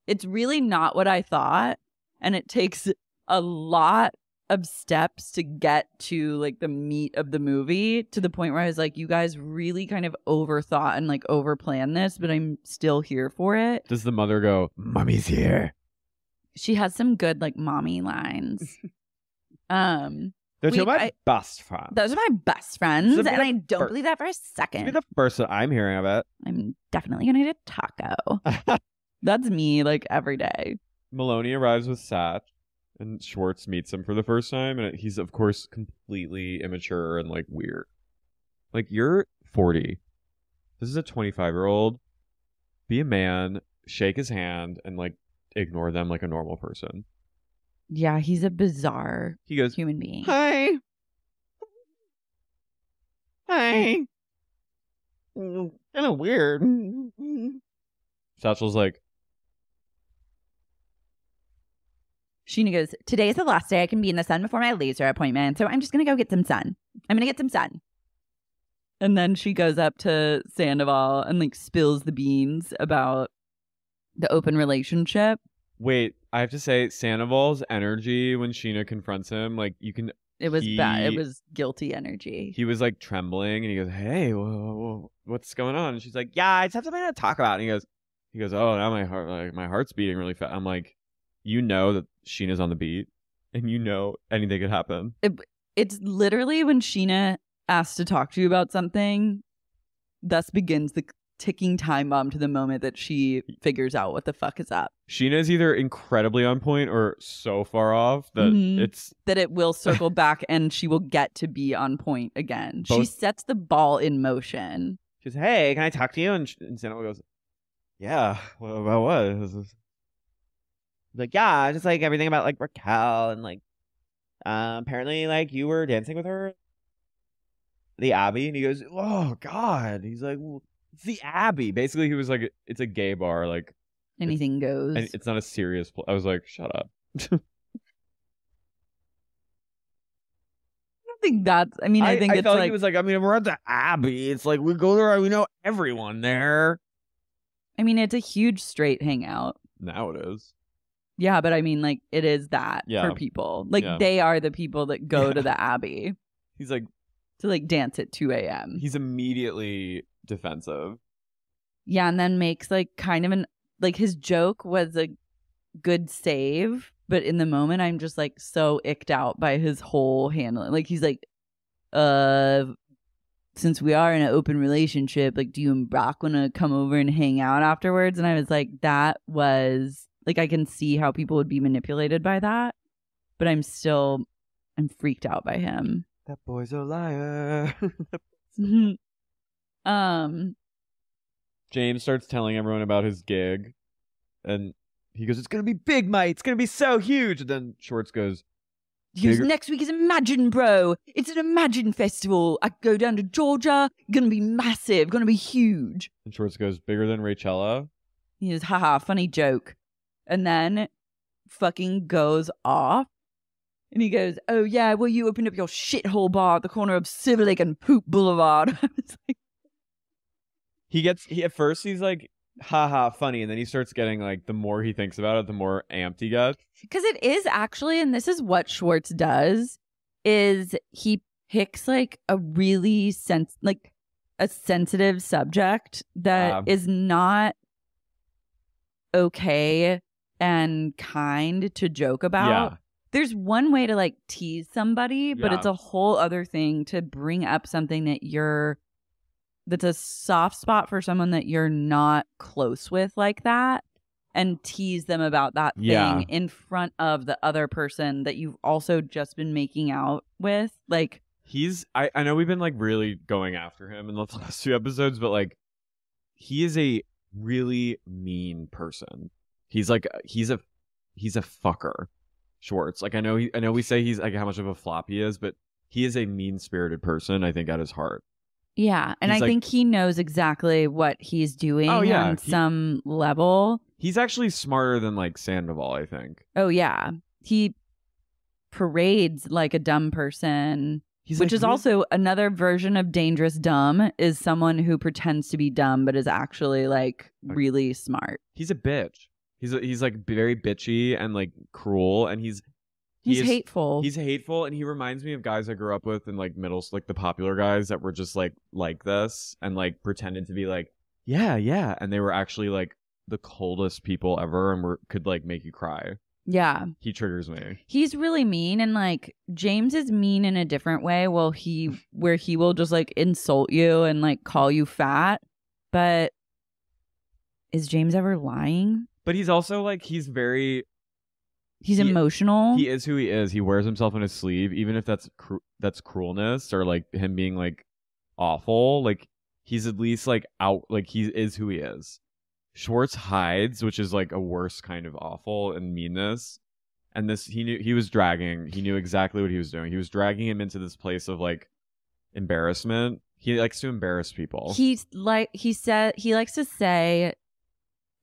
It's really not what I thought, and it takes a lot of steps to get to like the meat of the movie, to the point where I was like, you guys really kind of overthought and like overplanned this, but I'm still here for it. Does the mother go, Mommy's here? She has some good like mommy lines. They're two of my best friends. Those are my best friends, and I don't believe that for a second. Be the first that I'm hearing of it. I'm definitely gonna get a taco. That's me, like every day. Maloney arrives with Sat, and Schwartz meets him for the first time, and he's of course completely immature and like weird. Like, you're 40. This is a 25-year-old. Be a man, shake his hand, and like ignore them like a normal person. Yeah, he's a bizarre human being. Hi. Hi. Kind of weird. Satchel's like, Sheena goes, today is the last day I can be in the sun before my laser appointment, so I'm just going to go get some sun. I'm going to get some sun. And then she goes up to Sandoval and like spills the beans about the open relationship. Wait, I have to say, Sandoval's energy when Sheena confronts him, like you can... It was bad. It was guilty energy. He was like trembling, and he goes, hey, whoa, what's going on? And she's like, yeah, I just have something to talk about. And he goes, oh, now my heart's beating really fast. I'm like, you know that Sheena's on the beat, and you know anything could happen. It's literally when Sheena asks to talk to you about something, thus begins the ticking time bomb to the moment that she figures out what the fuck is up. Sheena is either incredibly on point or so far off that that it will circle back and she will get to be on point again. She sets the ball in motion. She goes, hey, can I talk to you? And Sandoval goes, yeah, about what? Like, yeah, just like everything about like Raquel, and like apparently like you were dancing with her, the Abbey. And he goes, oh God. He's like, well, It's the Abbey. Basically, he was like, it's a gay bar. Like, Anything goes. and it's not a serious. I was like, shut up. I don't think that's. I mean, I think it's felt like he was like, I mean, we're at the Abbey. It's like we go there, we know everyone there. I mean, it's a huge straight hangout. Now it is. Yeah, but I mean, like, it is that Yeah. for people. Like, Yeah. they are the people that go Yeah. to the Abbey He's like, to, like, dance at 2 a.m. he's immediately defensive. Yeah, and then makes, like, kind of an, like, his joke was a good save, but in the moment, I'm just, like, so icked out by his whole handling. Like, he's like, since we are in an open relationship, like, do you and Brock want to come over and hang out afterwards? And I was like, that was, like, I can see how people would be manipulated by that, but I'm freaked out by him. That boy's a liar. James starts telling everyone about his gig, and he goes, "It's gonna be big, mate. It's gonna be so huge." And then Schwartz goes, He goes, Bigger- next week is Imagine, bro. It's an Imagine festival. I go down to Georgia. Gonna be massive. Gonna be huge. and Schwartz goes, "Bigger than Rachella." He goes, haha, funny joke. And then fucking goes off. And he goes, oh yeah, well, you opened up your shithole bar at the corner of Silver Lake and Poop Boulevard. I was like, He at first he's like, haha, funny, and then he starts getting like, the more he thinks about it, the more amped he gets. because it is actually, and this is what Schwartz does, is he picks like a really a sensitive subject that is not okay and kind to joke about. Yeah. There's one way to like tease somebody, but Yeah. it's a whole other thing to bring up something that's a soft spot for someone that you're not close with like that, and tease them about that thing Yeah. in front of the other person that you've also just been making out with. Like, I know we've been like really going after him in the last few episodes, but like he is a really mean person. He's a fucker. Schwartz. Like I know we say he's like how much of a flop he is, but he is a mean-spirited person, I think, at his heart. yeah. And He's I like- think he knows exactly what he's doing Oh, yeah. on some level. He's actually smarter than like Sandoval, I think. Oh, yeah. He parades like a dumb person, He's which like, is also another version of dangerous dumb, is someone who pretends to be dumb but is actually like really smart. he's a bitch. He's like very bitchy and like cruel, and He's he is- hateful. He's hateful, and he reminds me of guys I grew up with in like like the popular guys that were just like this and like pretended to be like yeah, and they were actually like the coldest people ever and could like make you cry. yeah. He triggers me. He's really mean, and like James is mean in a different way. Where he will just like insult you and like call you fat. But is James ever lying? But he's also like he's He's emotional. he is who he is. He wears himself on his sleeve, even if that's cruelness or like him being like awful. Like he's at least like out. Like he is who he is. Schwartz hides, which is like a worse kind of awful and meanness. And this he knew exactly what he was doing. He was dragging him into this place of like embarrassment. He likes to embarrass people. He likes to say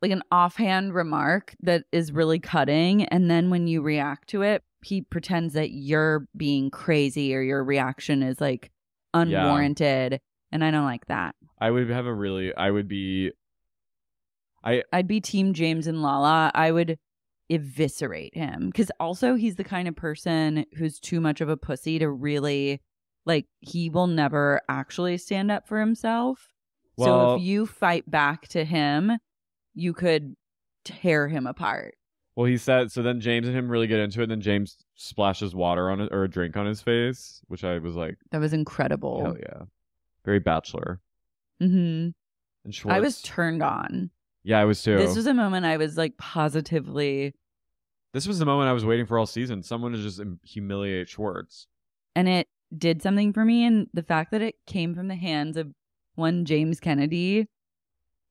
like an offhand remark that is really cutting, and then when you react to it, he pretends that you're being crazy or your reaction is like unwarranted, and I don't like that. I'd be team James and Lala. I would eviscerate him, because also he's the kind of person who's too much of a pussy to really, like, he will never actually stand up for himself. So Well- if you fight back to him, you could tear him apart. Well, he said so. Then James and him really get into it. And then James splashes water on it or a drink on his face, which I was like, That was incredible. hell yeah, very Bachelor. Hmm. And Schwartz, I was turned on. yeah, I was too. This was a moment I was like positively, This was the moment I was waiting for all season. Someone to just humiliate Schwartz. and it did something for me. And the fact that it came from the hands of one James Kennedy,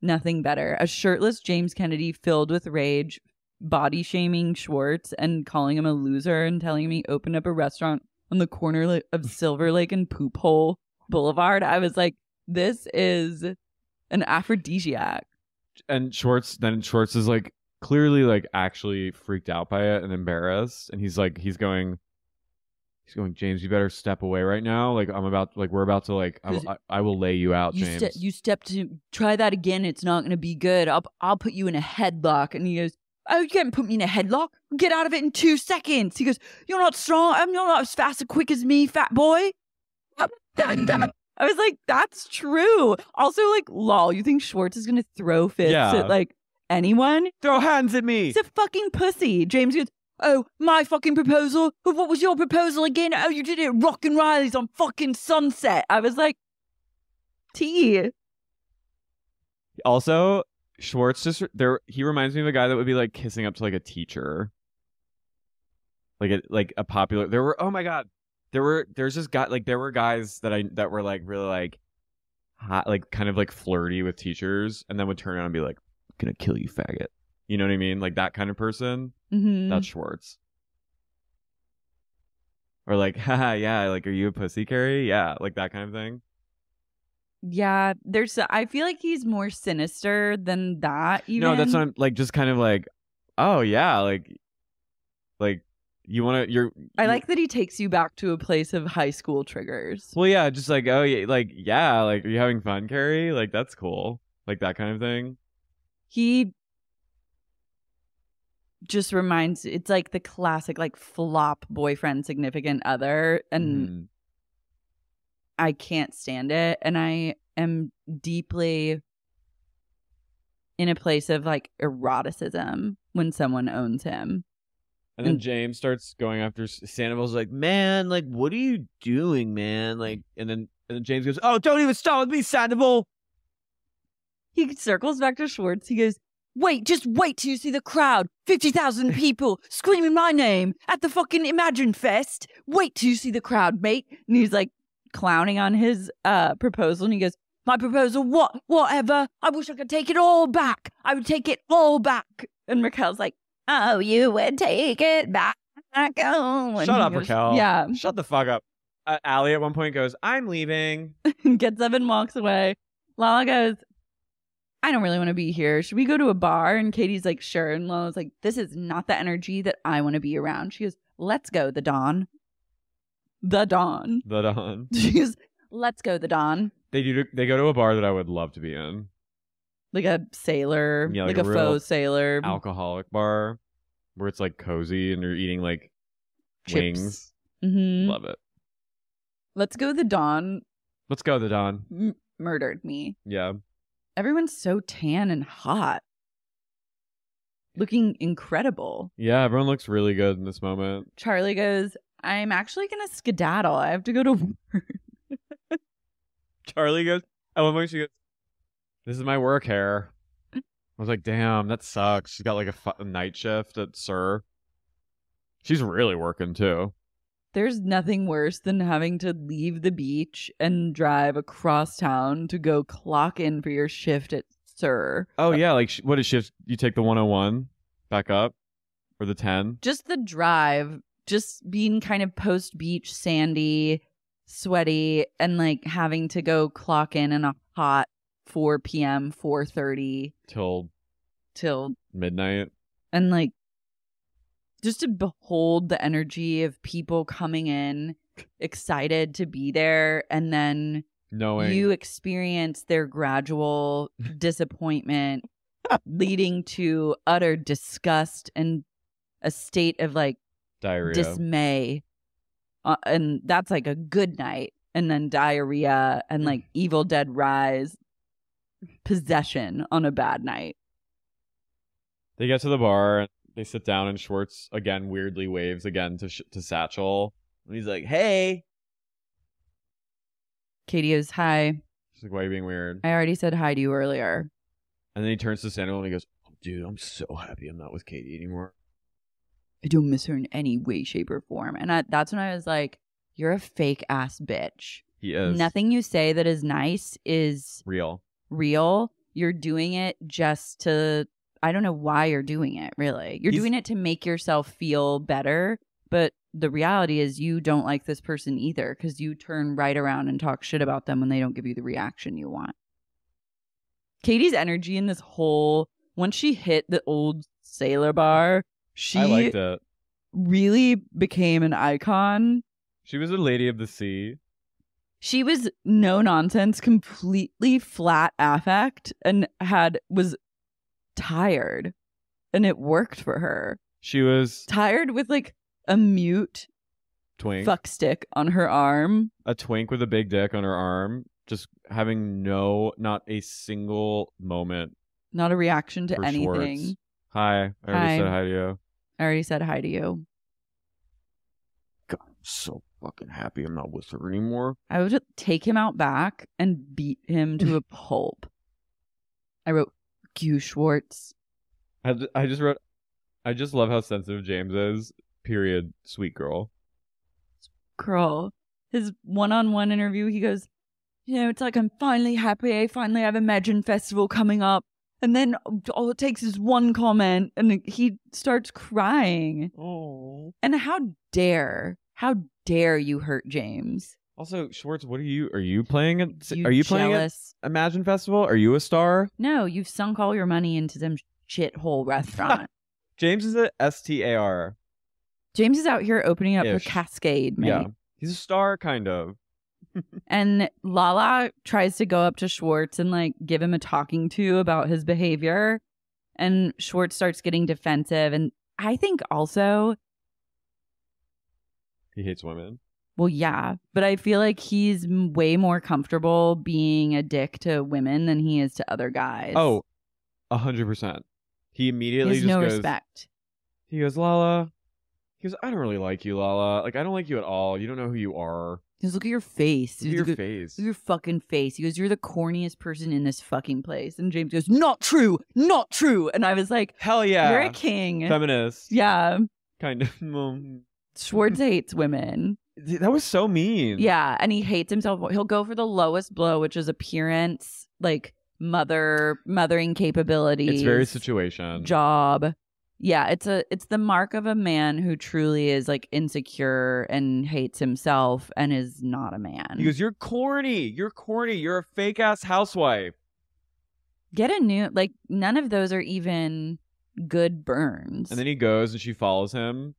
nothing better. A shirtless James Kennedy filled with rage, body shaming Schwartz and calling him a loser and telling him he opened up a restaurant on the corner of Silver Lake and Poop Hole Boulevard. I was like, this is An aphrodisiac. And Schwartz is like clearly like actually freaked out by it and embarrassed, and he's going, James, you better step away right now. Like we're about to like I will lay you out, James. You step to try that again. It's not gonna be good. I'll put you in a headlock. And he goes, oh, you can't put me in a headlock. Get out of it in 2 seconds. He goes, you're not strong. You're not as fast and quick as me, fat boy. I was like, that's true. Also, like, lol, you think Schwartz is gonna throw fists at like anyone? Throw hands at me. He's a fucking pussy. James goes, oh, my fucking proposal? What was your proposal again? Oh, you did it at Rock and Riley's on fucking Sunset. I was like, T. Also, Schwartz he reminds me of a guy that would be like kissing up to like a teacher. Like a popular, there's this guy, like there were guys that were like really like hot, like kind of like flirty with teachers, and then would turn around and be like, I'm gonna kill you, faggot. You know what I mean? Like that kind of person. Mm-hmm. That's Schwartz. Or like, haha, yeah, like, are you a pussy, Carrie? Yeah, like that kind of thing. Yeah, I feel like he's more sinister than that, even. No, that's not, like, just kind of like, oh, yeah, like you want to, I like that he takes you back to a place of high school triggers. Well, yeah, just like, oh, yeah, like, are you having fun, Carrie? Like, that's cool. Like, that kind of thing. He just reminds, it's like the classic, like, flop boyfriend, significant other, and I can't stand it, and I am deeply in a place of, like, eroticism when someone owns him. And then James starts going after Sandoval's like, man, like, what are you doing, man? Like, and then James goes, oh, don't even start with me, Sandoval. He circles back to Schwartz. He goes, just wait till you see the crowd. 50,000 people screaming my name at the fucking Imagine Fest. Wait till you see the crowd, mate. And he's like clowning on his proposal. And he goes, my proposal, whatever. I wish I could take it all back. I would take it all back. And Raquel's like, oh, you would take it back. Oh. Shut up, Raquel. Yeah. Shut the fuck up. Allie at one point goes, I'm leaving. Gets up and walks away. Lala goes, I don't really want to be here. Should we go to a bar? And Katie's like, sure. And Lala's like, this is not the energy that I want to be around. She goes, let's go, the Dawn. The Dawn. The Dawn. She goes, let's go, the Dawn. They go to a bar that I would love to be in. Like a sailor. Yeah, like a a faux sailor. Alcoholic bar where it's like cozy and you're eating like chips. Wings. Mm-hmm. Love it. Let's go, the Dawn. Let's go, the Dawn. Murdered me. Yeah. Everyone's so tan and hot. Looking incredible. Yeah, everyone looks really good in this moment. Charlie goes, I'm actually going to skedaddle. I have to go to work. Charlie goes, at one point she goes, this is my work hair. I was like, damn, that sucks. She's got like a night shift at Sir. She's really working too. There's nothing worse than having to leave the beach and drive across town to go clock in for your shift at Sir. Oh, yeah. Like, what is shift? You take the 101 back up or the 10? Just the drive, just being kind of post-beach, sandy, sweaty, and like having to go clock in a hot 4 p.m., 4:30 till midnight. And like, just to behold the energy of people coming in excited to be there, and then knowing you experience their gradual disappointment leading to utter disgust and a state of like diarrhea, dismay. And that's like a good night. And then diarrhea and like Evil Dead Rise possession on a bad night. They get to the bar and they sit down, and Schwartz again weirdly waves again to Satchel. And he's like, hey. Katie goes, hi. She's like, why are you being weird? I already said hi to you earlier. And then he turns to Sandoval and he goes, oh, dude, I'm so happy I'm not with Katie anymore. I don't miss her in any way, shape, or form. And that's when I was like, you're a fake ass bitch. He is. Nothing you say that is nice is real. You're doing it just to, I don't know why you're doing it, really. You're doing it to make yourself feel better. But the reality is you don't like this person either, because you turn right around and talk shit about them when they don't give you the reaction you want. Katie's energy in this whole, once she hit the old sailor bar, I liked she it. really became an icon. She was a lady of the sea. She was no nonsense, completely flat affect, and was tired, and it worked for her. She was Tired with like a mute twink. fuck stick on her arm. A twink with a big dick on her arm, just having not a single moment. Not a reaction to for anything. Schwartz. Hi. I already Hi. said hi to you. I already said hi to you. God, I'm so fucking happy I'm not with her anymore. I would just take him out back and beat him to a pulp. I wrote, "Q Schwartz." I just wrote, I just love how sensitive James is. Period. Sweet girl. Girl. His one-on-one interview, he goes, it's like, I'm finally happy. I finally have Imagine Festival coming up. And then all it takes is one comment and he starts crying. Oh. And how dare you hurt James? Also, Schwartz, are you playing at Jealous. Imagine Festival? Are you a star? No, you've sunk all your money into some shithole restaurant. James is a STAR. James is out here opening up Ish. the Cascade, mate. Yeah. He's a star, kind of. And Lala tries to go up to Schwartz and like give him a talking to about his behavior. And Schwartz starts getting defensive. And I think also, He hates women. well, yeah, but I feel like he's way more comfortable being a dick to women than he is to other guys. Oh, 100%. He he immediately has just no goes, respect. He goes, Lala. He goes, I don't really like you, Lala. Like, I don't like you at all. You don't know who you are. He goes, look at your face. Look at your face. Look at your fucking face. He goes, you're the corniest person in this fucking place. And James goes, not true. Not true. And I was like, Hell yeah. you're a king. Feminist. Yeah. Kind of. Schwartz hates women. That was so mean. Yeah. And he hates himself. He'll go for the lowest blow, which is appearance, like mothering capabilities. It's very situation. Job. Yeah, it's the mark of a man who truly is like insecure and hates himself and is not a man. He goes, you're corny. You're corny. You're a fake ass housewife. Get a new, like, none of those are even good burns. And then he goes and she follows him.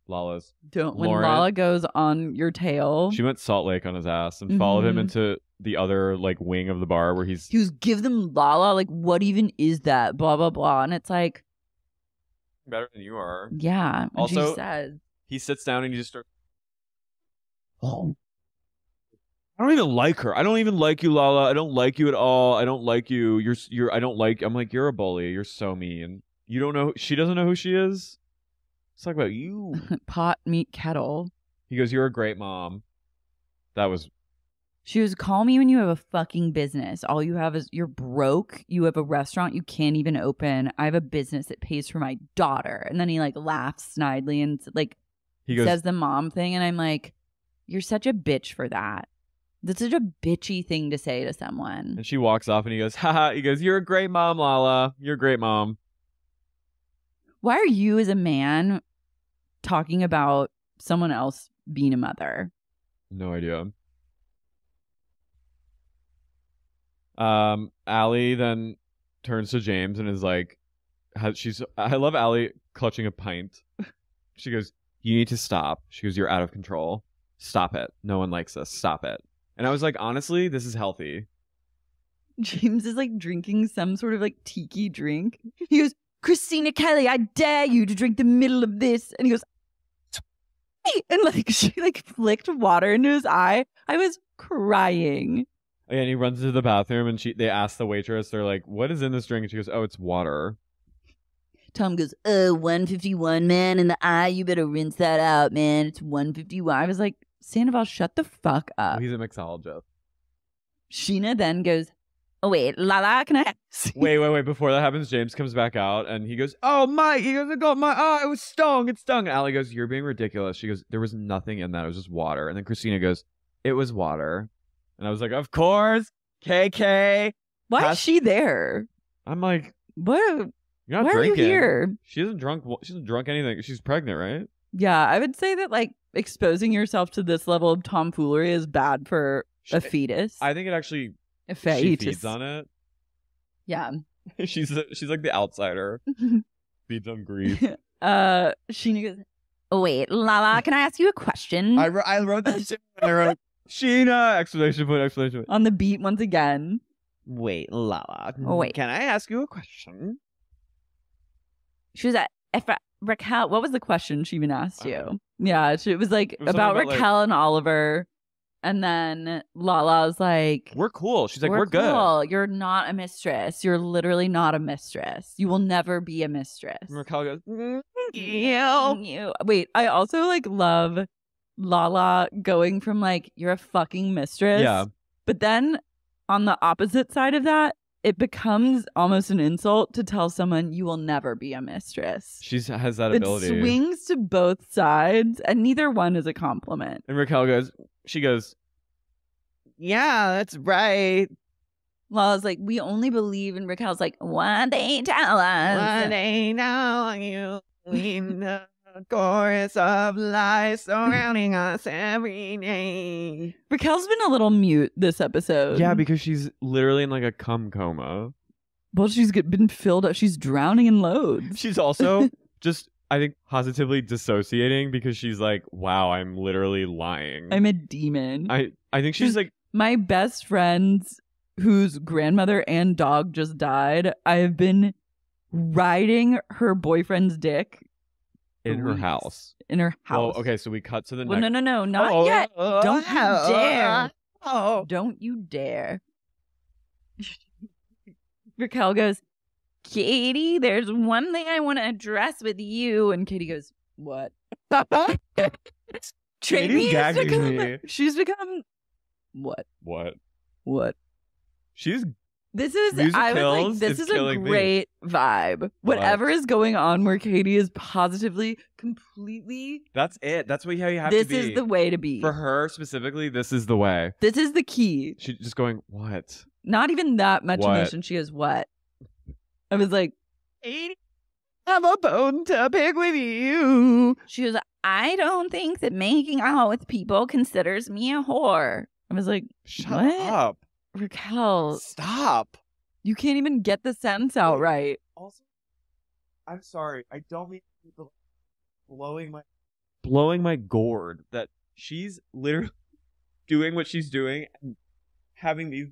Lala's. When Lauren. Lala goes on your tail. She went Salt Lake on his ass and followed him Mhm. into the other like wing of the bar where he's He was, give them Lala, like, what even is that? Blah, blah, blah. And it's like, better than you are. yeah. And Also- she says, He sits down and he just starts. Oh. I don't even like her. I don't even like you, Lala. I don't like you at all. I don't like you. I don't like. I'm like, you're a bully. You're so mean. You don't know. She doesn't know who she is. Let's talk about you. pot, meat, kettle. He goes, you're a great mom. That was. She goes, call me when you have a fucking business. All you have is you're broke. You have a restaurant you can't even open. I have a business that pays for my daughter. And then he like laughs snidely and like He goes, says the mom thing. And I'm like, you're such a bitch for that. That's such a bitchy thing to say to someone. and she walks off and he goes, haha. He goes, you're a great mom, Lala. You're a great mom. Why are you as a man talking about someone else being a mother? No idea. Allie then turns to James and is like, I love Allie clutching a pint. She goes, you need to stop. She goes, you're out of control. Stop it. No one likes this. Stop it. And I was like, honestly, this is healthy. James is like drinking some sort of like tiki drink. He goes, Christina Kelly, I dare you to drink the middle of this. And he goes, and like she like flicked water into his eye. I was crying. And he runs into the bathroom and they ask the waitress, they're like, what is in this drink? And she goes, oh, it's water. Tom goes, 151, man, in the eye. You better rinse that out, man. It's 151. I was like, Sandoval, shut the fuck up. Oh, he's a mixologist. Sheena then goes, oh, wait, Lala, can I? Wait. Before that happens, James comes back out and he goes, oh, Mike. He goes, I got my eye. It was stung. It stung. And Allie goes, you're being ridiculous. She goes, there was nothing in that. It was just water. And then Christina goes, it was water. And I was like, of course. KK. Why is she there? I'm like, What? you're not Why drinking. are you here? She hasn't drunk anything. She's pregnant, right? Yeah, I would say that like exposing yourself to this level of tomfoolery is bad for a fetus. I think it actually a she fetus. feeds on it. Yeah. she's like the outsider. Feeds on grief. Sheena goes, oh, wait, Lala, can I ask you a question? I wrote that shit. I wrote Sheena! Exclamation point. On the beat once again. Wait, Lala. Oh, wait. Can I ask you a question? She was at Raquel. What was the question she even asked you? Uh-huh. Yeah, it was like It was about something about, Raquel and Oliver. And then Lala was like, We're cool. She's like, we're good. cool. You're not a mistress. You're literally not a mistress. You will never be a mistress. And Raquel goes, You. Wait, I also like love Lala going from like, you're a fucking mistress. Yeah. But then on the opposite side of that, it becomes almost an insult to tell someone you will never be a mistress. She has that It ability. swings to both sides, and neither one is a compliment. And Raquel goes, Yeah, that's right. Lala's like, we only believe, and Raquel's like, what they tell us. One day now you in the chorus of lies surrounding us every day. Raquel's been a little mute this episode. yeah, because she's literally in like a cum coma. Well, she's been filled up. She's drowning in loads. She's also just, I think, positively dissociating because she's like, wow, I'm literally lying. I'm a demon. I think she's like, My best friend's whose grandmother and dog just died, I have been riding her boyfriend's dick in her weeks. house. In her house. Well, okay, so we cut to the Well, next. no, not yet. Don't you dare. Oh. Don't you dare. Raquel goes, Katie, there's one thing I want to address with you. And Katie goes, what? Katie's gagging me. She's become what? What? She's This is Music I was like, kills, this it's is a killing me. great vibe. Whatever is going on where Katie is positively, completely that's it. That's how you have this to be. is the way to be. For her specifically, this is the way. This is the key. She's just going, what? Not even that much What? emotion. She goes, what? I was like, I have a bone to pick with you. she goes, I don't think that making out with people considers me a whore. I was like, Shut what? up. Raquel, Stop. you can't even get the sentence out right. Also, I'm sorry. I don't mean to blowing my gourd that she's literally doing what she's doing and having these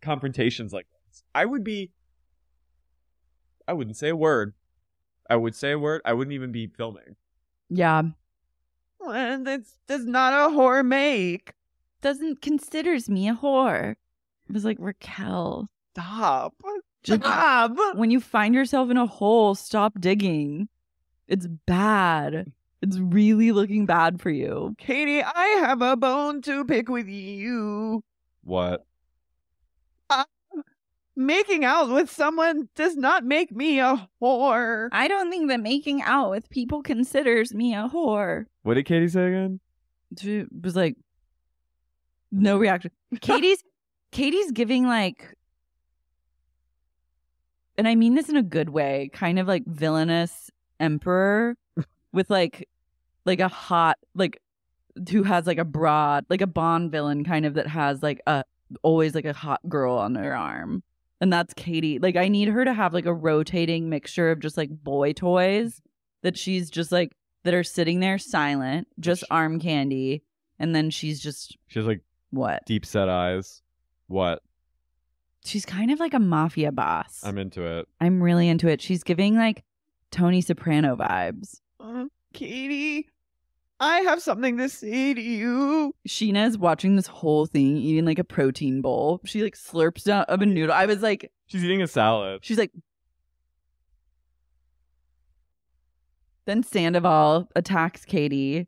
confrontations like this. I wouldn't say a word. I would say a word. I wouldn't even be filming. Yeah. Well, that's not a whore make. Doesn't considers me a whore. I was like, Raquel, Stop. Just- Stop. when you find yourself in a hole, stop digging. It's bad. It's really looking bad for you. Katie, I have a bone to pick with you. What? Making out with someone does not make me a whore. I don't think that making out with people considers me a whore. What did Katie say again? She was like, no reaction. Katie's giving like, and I mean this in a good way, kind of like villainous emperor with like a hot, like who has like a broad, like a Bond villain kind of that has like always like a hot girl on their arm. And that's Katie. Like, I need her to have like a rotating mixture of just like boy toys that she's just like, that are sitting there silent, just arm candy. And then she has like what? deep set eyes. What? She's kind of like a mafia boss. I'm into it. I'm really into it. She's giving like Tony Soprano vibes. Katie, I have something to say to you. Sheena's watching this whole thing, eating like a protein bowl. She like slurps down up a noodle. I was like, She's eating a salad. she's like. Then Sandoval attacks Katie,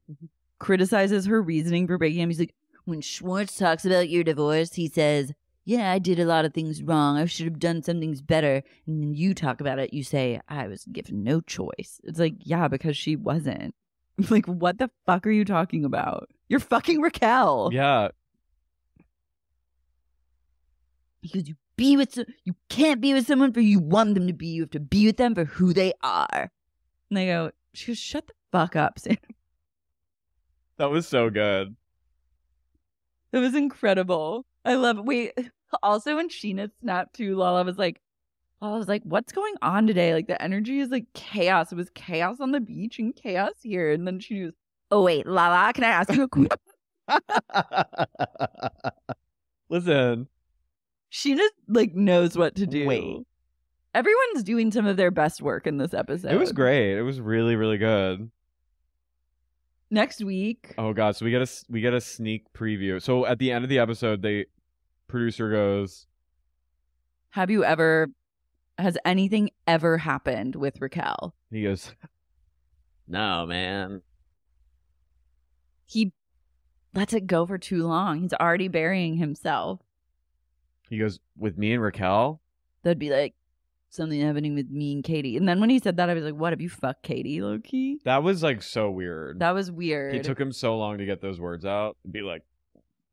criticizes her reasoning for breaking up. He's like, when Schwartz talks about your divorce, he says, yeah, I did a lot of things wrong. I should have done some things better. And then you talk about it. You say, I was given no choice. It's like, yeah, because she wasn't. Like, what the fuck are you talking about? You're fucking Raquel. Yeah. Because you can't be with someone for who you want them to be. You have to be with them for who they are. And they go, she goes, shut the fuck up, Sam. That was so good. It was incredible. I love it. Wait, also when Sheena snapped too, Lala was like, I was like, what's going on today? Like, the energy is like chaos. It was chaos on the beach and chaos here. And then she was, oh, wait, Lala, can I ask you a question? Listen. She just like knows what to do. Wait. Everyone's doing some of their best work in this episode. It was great. It was really, really good. Next week. Oh god, so we get a sneak preview. So at the end of the episode, producer goes, Has anything ever happened with Raquel? he goes, no, man. He lets it go for too long. He's already burying himself. He goes, with me and Raquel? That'd be like something happening with me and Katie. And then when he said that, I was like, what, have you fucked Katie, low-key? That was like so weird. That was weird. He took him so long to get those words out and be like,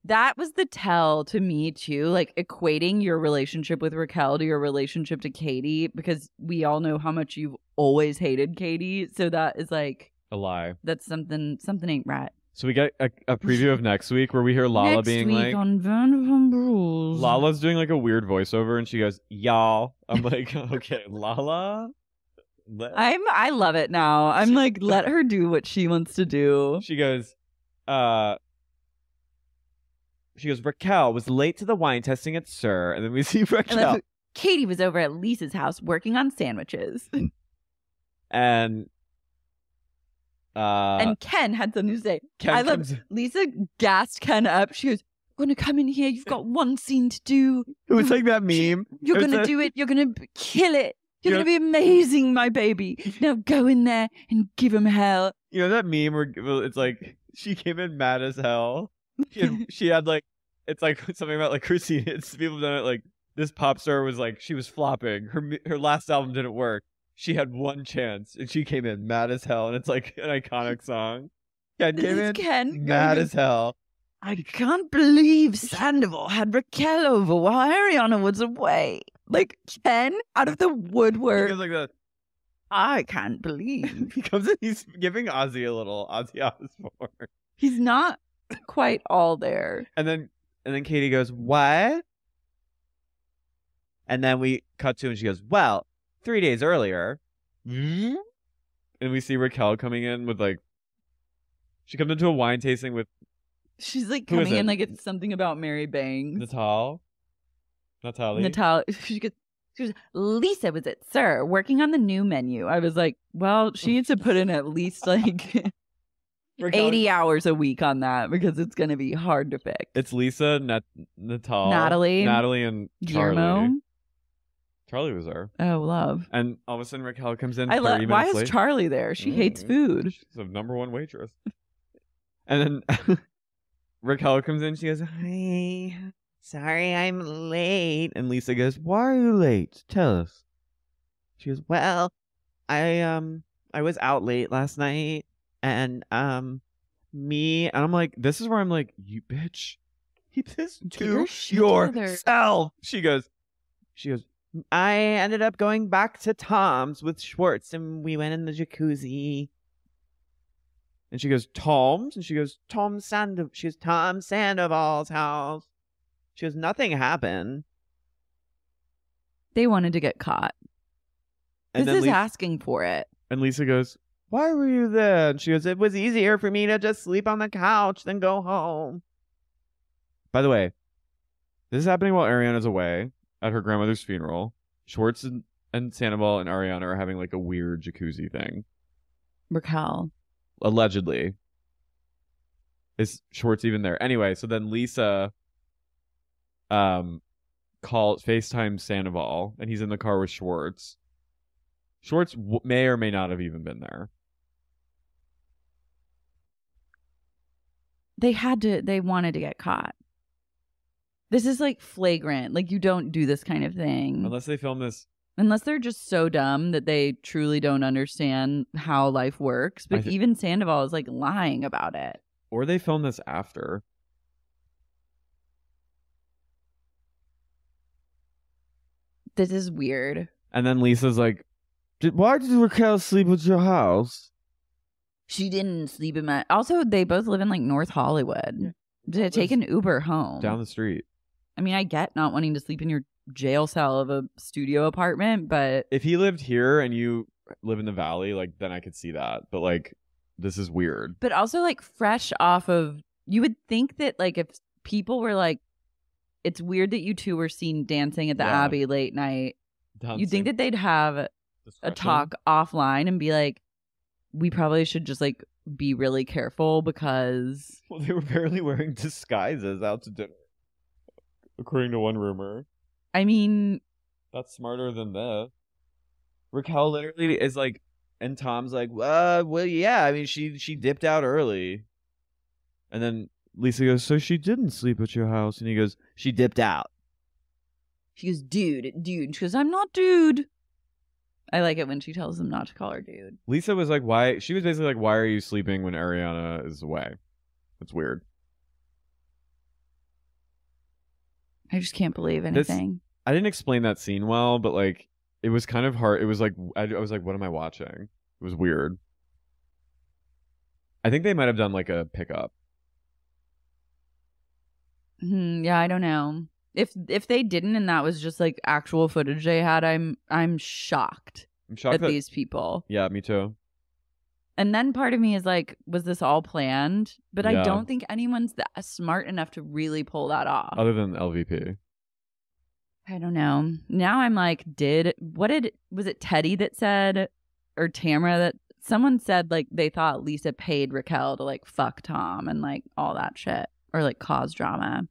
that was the tell to me too, like equating your relationship with Raquel to your relationship to Katie, because we all know how much you've always hated Katie. So that is like a lie. That's something ain't right. So we get a preview of next week where we hear Lala next being week like, on Vanderpump Rules. Lala's doing like a weird voiceover and she goes, y'all. I'm like, okay, Lala? I love it now. I'm like, let her do what she wants to do. She goes, Raquel was late to the wine tasting at Sir. And then we see Raquel. Katie was over at Lisa's house working on sandwiches. And Ken had something to say. Ken Lisa gassed Ken up. She goes, "You're gonna come in here. You've got one scene to do. It was like that meme. You're gonna do it. You're gonna kill it. You're gonna be amazing, my baby. Now go in there and give him hell." You know that meme where it's like she came in mad as hell. She had like, it's like something about like Christine. It's people have done it like this pop star was like, she was flopping. Her last album didn't work. She had one chance and she came in mad as hell, and it's like an iconic song. Ken came in mad as hell. I can't believe Sandoval had Raquel over while Ariana was away. Like Ken out of the woodwork. He goes like that. I can't believe. He comes in, he's giving Ozzy a little Ozzy Osbourne. He's not quite all there. And then Katie goes, what? And then we cut to and she goes, well, 3 days earlier. And we see Raquel coming in with like, she comes into a wine tasting with, she's like coming in like it's something about Mary Bangs. Natalie. She goes, Lisa was at Sir working on the new menu. I was like, well, she needs to put in at least like 80 hours a week on that, because it's going to be hard to fix. It's Lisa, Natalie, and Guillermo. Charlie was there. Oh, love. And all of a sudden Raquel comes in. Why is Charlie there? She hates food. She's the #1 waitress. And then Raquel comes in. She goes, hi, sorry I'm late. And Lisa goes, why are you late? Tell us. She goes, well, I was out late last night, and and I'm like, this is where I'm like, you bitch, keep this to yourself. She goes, I ended up going back to Tom's with Schwartz, and we went in the jacuzzi. And she goes, Tom's? And she goes, Tom Sandoval's house. She goes, nothing happened. They wanted to get caught. And this is asking for it. And Lisa goes, why were you there? And she goes, it was easier for me to just sleep on the couch than go home. By the way, this is happening while Ariana's away at her grandmother's funeral. Schwartz and Sandoval and Ariana are having like a weird jacuzzi thing. Raquel. Allegedly. Is Schwartz even there? Anyway, so then Lisa FaceTime Sandoval, and he's in the car with Schwartz. Schwartz may or may not have even been there. They wanted to get caught. This is like flagrant. Like, you don't do this kind of thing. Unless they film this. Unless they're just so dumb that they truly don't understand how life works. But even Sandoval is like lying about it. Or they film this after. This is weird. And then Lisa's like, why did Raquel sleep at your house? She didn't sleep in my... Also, they both live in like North Hollywood. To take an Uber home. Down the street. I mean, I get not wanting to sleep in your jail cell of a studio apartment, but If he lived here and you live in the valley, like then I could see that. But like this is weird. also like fresh off of, you would think that like if people were like, it's weird that you two were seen dancing at the Yeah. Abbey late night. Dancing. You'd think that they'd have a Discretion. talk offline and be like, we probably should just like be really careful because Well, they were barely wearing disguises out to dinner, according to one rumor. I mean, That's smarter than this. Raquel literally is like, and Tom's like, well, yeah. I mean, she dipped out early, and then Lisa goes, so she didn't sleep at your house, and he goes, she dipped out. she goes, dude. She goes, I'm not dude. I like it when she tells him not to call her dude. Lisa was like, why? She was basically like, why are you sleeping when Ariana is away? It's weird. I just can't believe anything. I didn't explain that scene well, but like it was kind of hard. It was like I was like, what am I watching? It was weird. I think they might have done like a pickup. Yeah, I don't know. If they didn't and that was just like actual footage they had, I'm shocked I'm shocked at that these people. Yeah, me too. And then part of me is like, was this all planned? But I Yeah. don't think anyone's that smart enough to really pull that off. Other than LVP. I don't know. Now I'm like, was it Teddy that said, or Tamara that someone said like they thought Lisa paid Raquel to like fuck Tom and like all that shit or like cause drama.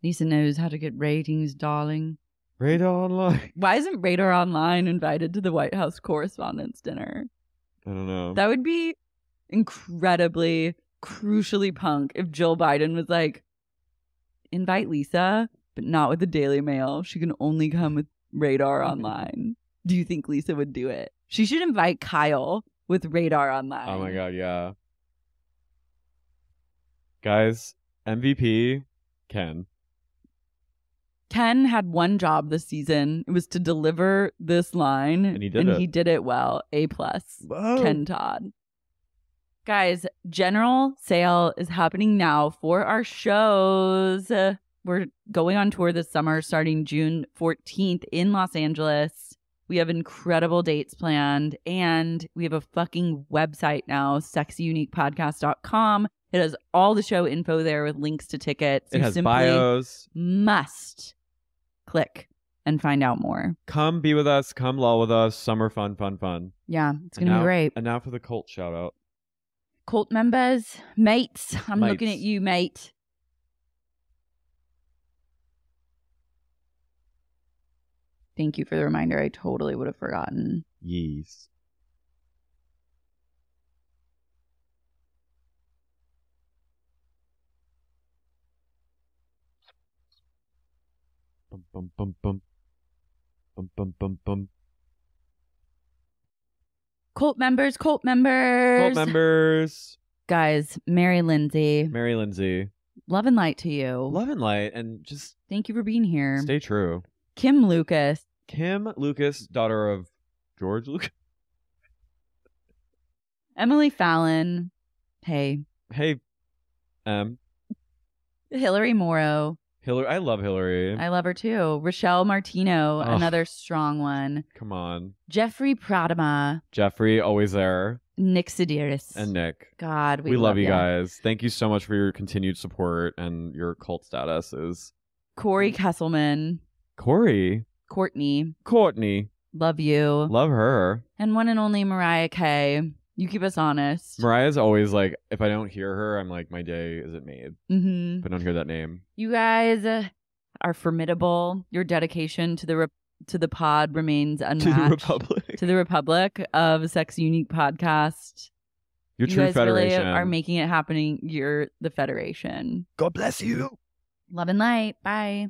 Lisa knows how to get ratings, darling. Radar Online. Why isn't Radar Online invited to the White House Correspondents' Dinner? I don't know. That would be incredibly, crucially punk if Jill Biden was like, invite Lisa, but not with the Daily Mail. She can only come with Radar Online. Do you think Lisa would do it? She should invite Kyle with Radar Online. Oh my god, yeah. Guys, MVP, Ken. Ken had one job this season. It was to deliver this line. And he did it. He did it well. A+. Whoa. Ken Todd. Guys, general sale is happening now for our shows. We're going on tour this summer starting June 14th in Los Angeles. We have incredible dates planned and we have a fucking website now, sexyuniquepodcast.com. It has all the show info there with links to tickets. It You has simply bios. must click and find out more. Come be with us. Come lull with us. Summer fun. Yeah, it's going to be great. And now for the cult shout out. Cult members, mates, I'm Mates. looking at you, mate. Thank you for the reminder. I totally would have forgotten. Yes. Bum bum bum bum. Bum bum bum bum. Cult members. Cult members. Guys, Mary Lindsay, Mary Lindsay. love and light to you. Love and light, and just Thank you for being here. stay true. Kim Lucas, Kim Lucas, daughter of George Lucas. Emily Fallon, hey, Hey, Hillary Morrow, Hillary. I love Hillary. I love her too. Rochelle Martino, Ugh. another strong one. Come on. Jeffrey Pradama, Jeffrey, always there. Nick Sedaris. And Nick. God, We love you guys. Thank you so much for your continued support and your cult statuses. Corey Kesselman, Corey. Courtney, love you. Love her. And one and only Mariah Kay. You keep us honest. Mariah's always like, if I don't hear her, I'm like, my day isn't made. Mm-hmm. If I don't hear that name. You guys are formidable. Your dedication to the pod remains unmatched. To the Republic. To the Republic of Sex Unique Podcast. Your You true guys federation. really are making it happening. You're the Federation. God bless you. Love and light. Bye.